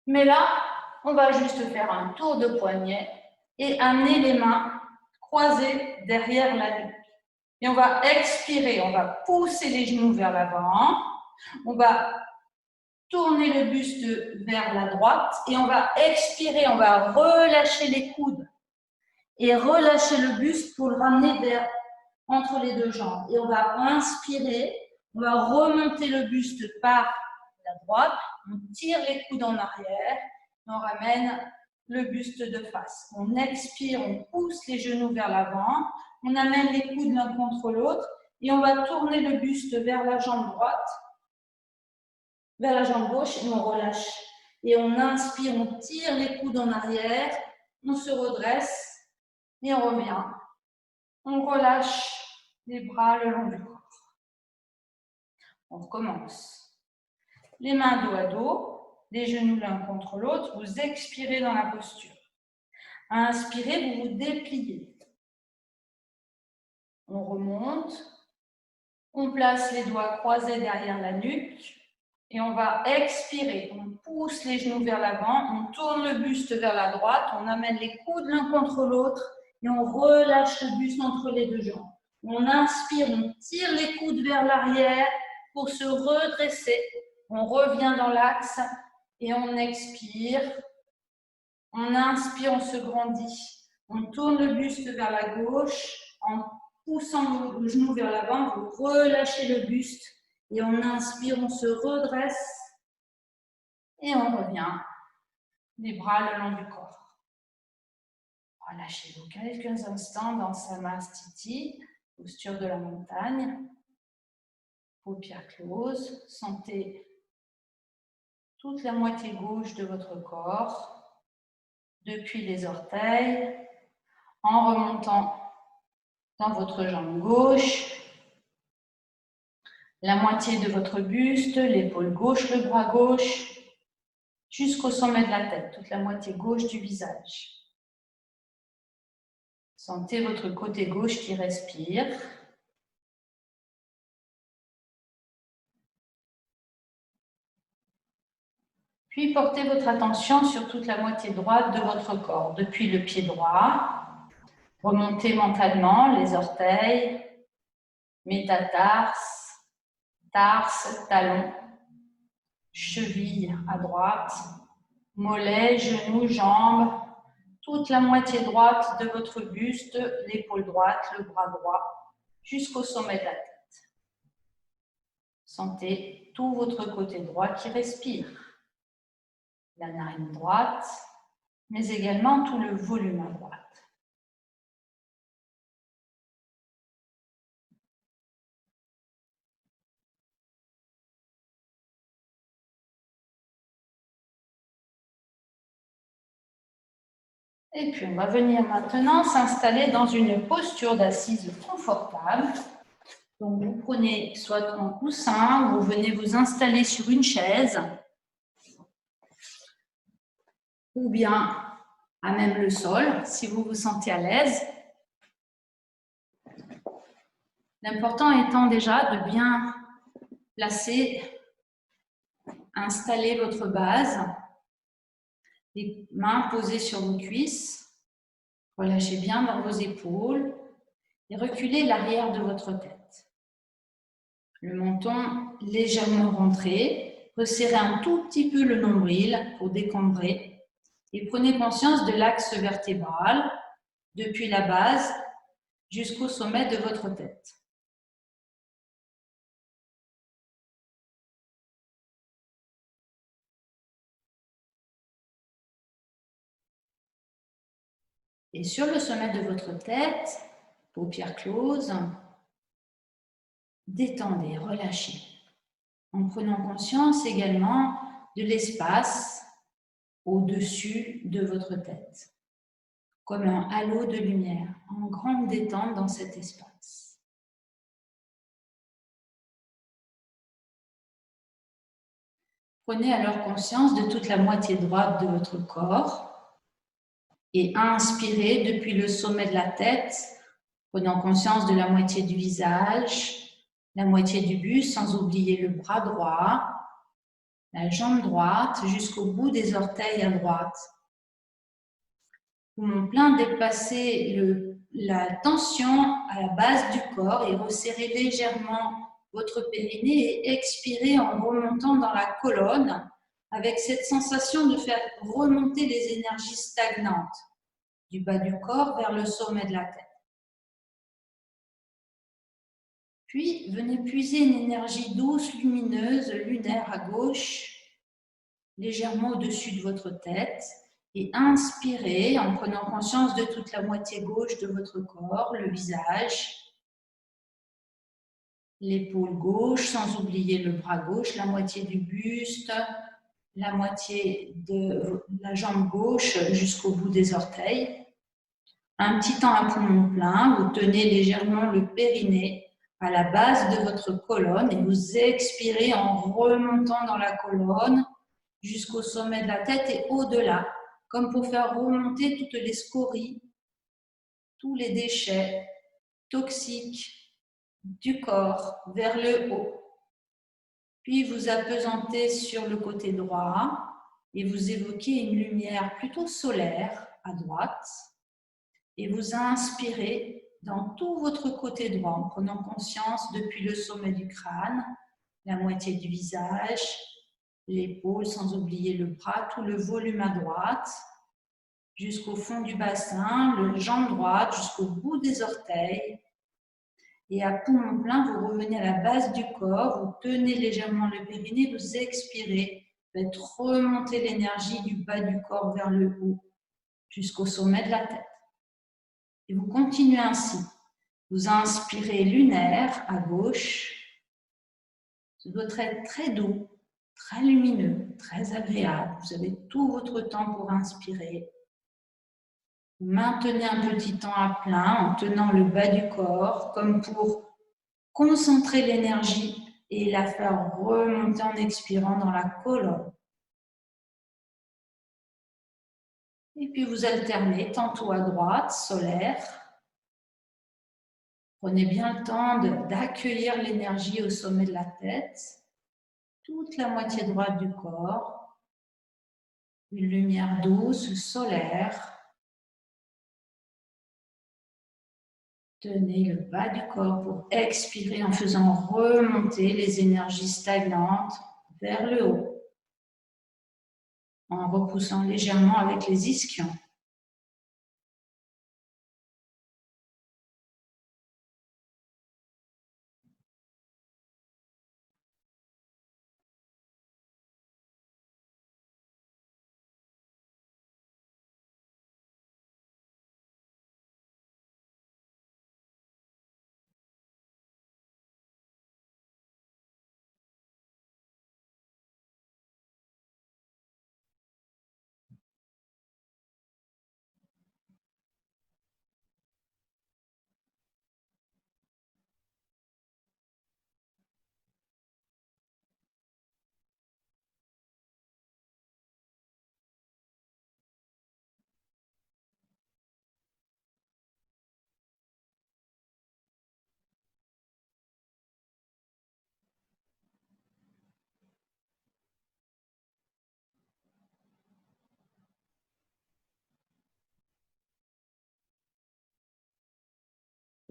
Mais là, on va juste faire un tour de poignet et amener les mains croisées derrière la nuque. Et on va expirer, on va pousser les genoux vers l'avant, on va tourner le buste vers la droite et on va expirer, on va relâcher les coudes et relâcher le buste pour le ramener vers entre les deux jambes. Et on va inspirer, on va remonter le buste par la droite, on tire les coudes en arrière, et on ramène le buste de face. On expire, on pousse les genoux vers l'avant, on amène les coudes l'un contre l'autre et on va tourner le buste vers la jambe droite, vers la jambe gauche et on relâche. Et on inspire, on tire les coudes en arrière, on se redresse et on revient. On relâche les bras le long du corps. On recommence. Les mains dos à dos, les genoux l'un contre l'autre, vous expirez dans la posture. Inspirez, vous vous dépliez. On remonte, on place les doigts croisés derrière la nuque et on va expirer. On pousse les genoux vers l'avant, on tourne le buste vers la droite, on amène les coudes l'un contre l'autre et on relâche le buste entre les deux jambes. On inspire, on tire les coudes vers l'arrière pour se redresser. On revient dans l'axe et on expire. On inspire, on se grandit. On tourne le buste vers la gauche en poussant le genou vers l'avant. Vous relâchez le buste et on inspire, on se redresse et on revient. Les bras le long du corps. Relâchez-vous quelques instants dans Samastiti, posture de la montagne. Paupières closes. Sentez toute la moitié gauche de votre corps depuis les orteils, en remontant dans votre jambe gauche, la moitié de votre buste, l'épaule gauche, le bras gauche, jusqu'au sommet de la tête, toute la moitié gauche du visage. Sentez votre côté gauche qui respire. Puis portez votre attention sur toute la moitié droite de votre corps, depuis le pied droit. Remontez mentalement les orteils, métatarse, tarse, talon, cheville à droite, mollet, genou, jambes, toute la moitié droite de votre buste, l'épaule droite, le bras droit, jusqu'au sommet de la tête. Sentez tout votre côté droit qui respire. La narine droite, mais également tout le volume à droite. Et puis, on va venir maintenant s'installer dans une posture d'assise confortable. Donc, vous prenez soit un coussin, vous venez vous installer sur une chaise, ou bien à même le sol, si vous vous sentez à l'aise. L'important étant déjà de bien placer, installer votre base, les mains posées sur vos cuisses, relâchez bien dans vos épaules et reculez l'arrière de votre tête. Le menton légèrement rentré, resserrez un tout petit peu le nombril pour décambrer et prenez conscience de l'axe vertébral depuis la base jusqu'au sommet de votre tête. Et sur le sommet de votre tête, paupières closes, détendez, relâchez, en prenant conscience également de l'espace au-dessus de votre tête. comme un halo de lumière, en grande détente dans cet espace. Prenez alors conscience de toute la moitié droite de votre corps et inspirez depuis le sommet de la tête, prenant conscience de la moitié du visage, la moitié du buste, sans oublier le bras droit, la jambe droite jusqu'au bout des orteils à droite. Poumon plein, dépassez la tension à la base du corps et resserrez légèrement votre périnée et expirez en remontant dans la colonne avec cette sensation de faire remonter les énergies stagnantes du bas du corps vers le sommet de la tête. Puis, venez puiser une énergie douce, lumineuse, lunaire à gauche, légèrement au-dessus de votre tête, et inspirez en prenant conscience de toute la moitié gauche de votre corps, le visage, l'épaule gauche, sans oublier le bras gauche, la moitié du buste, la moitié de la jambe gauche jusqu'au bout des orteils. Un petit temps à poumon plein, vous tenez légèrement le périnée à la base de votre colonne et vous expirez en remontant dans la colonne jusqu'au sommet de la tête et au-delà, comme pour faire remonter toutes les scories, tous les déchets toxiques du corps vers le haut. Puis vous apesantez sur le côté droit et vous évoquez une lumière plutôt solaire à droite et vous inspirez dans tout votre côté droit en prenant conscience depuis le sommet du crâne, la moitié du visage, l'épaule sans oublier le bras, tout le volume à droite, jusqu'au fond du bassin, le jambe droite jusqu'au bout des orteils. Et à poumon plein, vous revenez à la base du corps, vous tenez légèrement le périnée, vous expirez, vous faites remonter l'énergie du bas du corps vers le haut, jusqu'au sommet de la tête. Et vous continuez ainsi. Vous inspirez lunaire à gauche. Ça doit être très doux, très lumineux, très agréable. Vous avez tout votre temps pour inspirer. Vous maintenez un petit temps à plein en tenant le bas du corps, comme pour concentrer l'énergie et la faire remonter en expirant dans la colonne. Et puis vous alternez tantôt à droite, solaire. Prenez bien le temps d'accueillir l'énergie au sommet de la tête, toute la moitié droite du corps, une lumière douce, solaire. Tenez le bas du corps pour expirer en faisant remonter les énergies stagnantes vers le haut, en repoussant légèrement avec les ischions.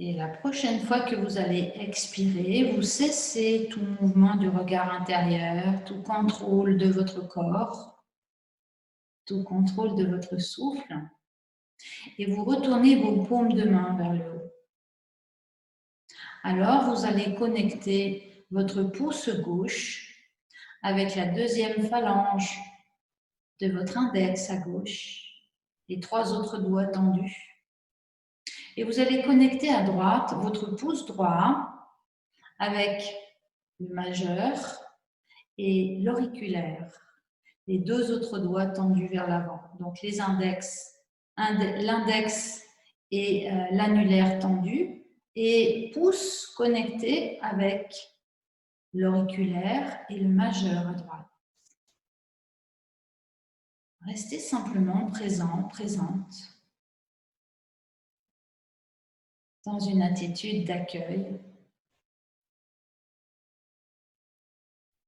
Et la prochaine fois que vous allez expirer, vous cessez tout mouvement du regard intérieur, tout contrôle de votre corps, tout contrôle de votre souffle, et vous retournez vos paumes de main vers le haut. Alors, vous allez connecter votre pouce gauche avec la deuxième phalange de votre index à gauche, les 3 autres doigts tendus. Et vous allez connecter à droite votre pouce droit avec le majeur et l'auriculaire, les 2 autres doigts tendus vers l'avant. Donc les index l'index et l'annulaire tendu et pouce connecté avec l'auriculaire et le majeur à droite. Restez simplement présent, présente, dans une attitude d'accueil,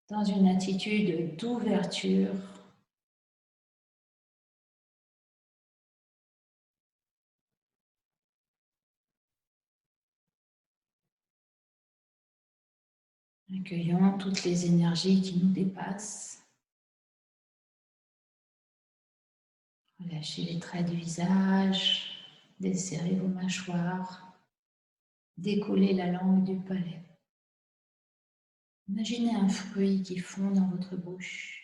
dans une attitude d'ouverture. Accueillons toutes les énergies qui nous dépassent. Relâchez les traits du visage, desserrez vos mâchoires, décollez la langue du palais. Imaginez un fruit qui fond dans votre bouche.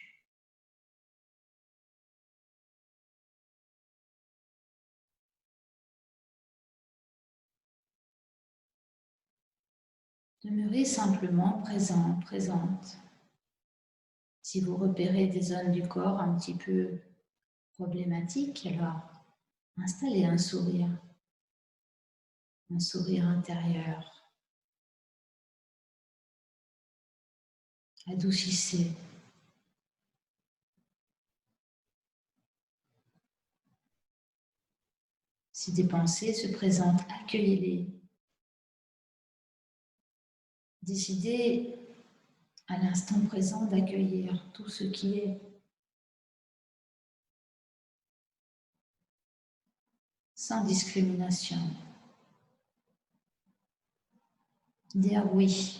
Demeurez simplement présent, présente. Si vous repérez des zones du corps un petit peu problématiques, alors installez un sourire intérieur. Adoucissez. Si des pensées se présentent, accueillez-les. Décidez à l'instant présent d'accueillir tout ce qui est. Sans discrimination. Dire oui.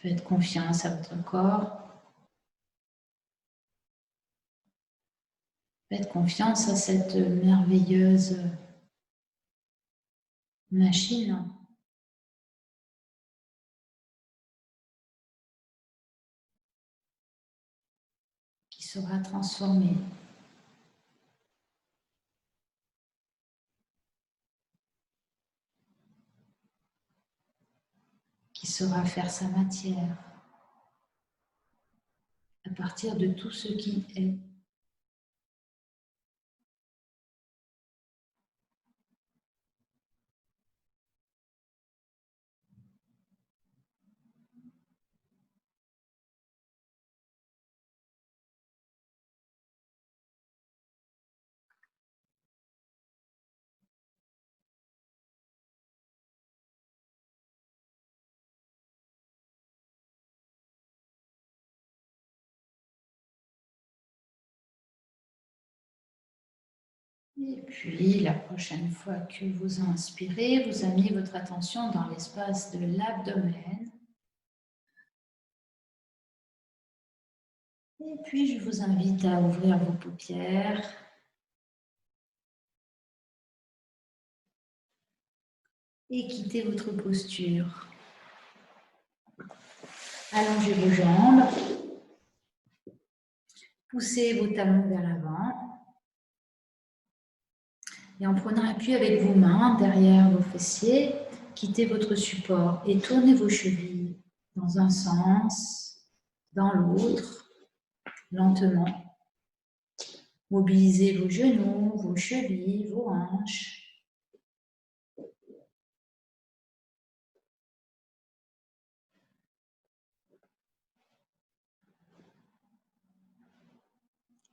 Faites confiance à votre corps. Faites confiance à cette merveilleuse machine qui sera transformée. Qui saura faire sa matière à partir de tout ce qui est. Et puis, la prochaine fois que vous inspirez, vous amenez votre attention dans l'espace de l'abdomen. Et puis, je vous invite à ouvrir vos paupières. Et quittez votre posture. Allongez vos jambes. Poussez vos talons vers l'avant. Et en prenant appui avec vos mains derrière vos fessiers, quittez votre support et tournez vos chevilles dans un sens, dans l'autre, lentement. Mobilisez vos genoux, vos chevilles, vos hanches.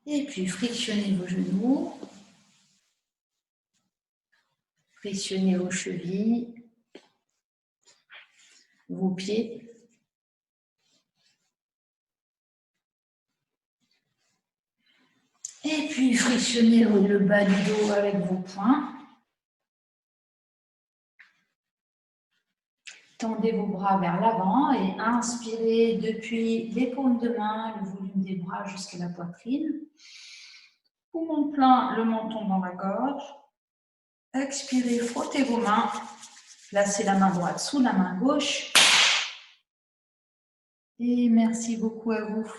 Et puis frictionnez vos genoux. Frictionnez vos chevilles, vos pieds. Et puis frictionnez le bas du dos avec vos poings. Tendez vos bras vers l'avant et inspirez depuis les paumes de main, le volume des bras jusqu'à la poitrine. Poumon plein, le menton dans la gorge. Expirez, frottez vos mains. Placez la main droite sous la main gauche. Et merci beaucoup à vous.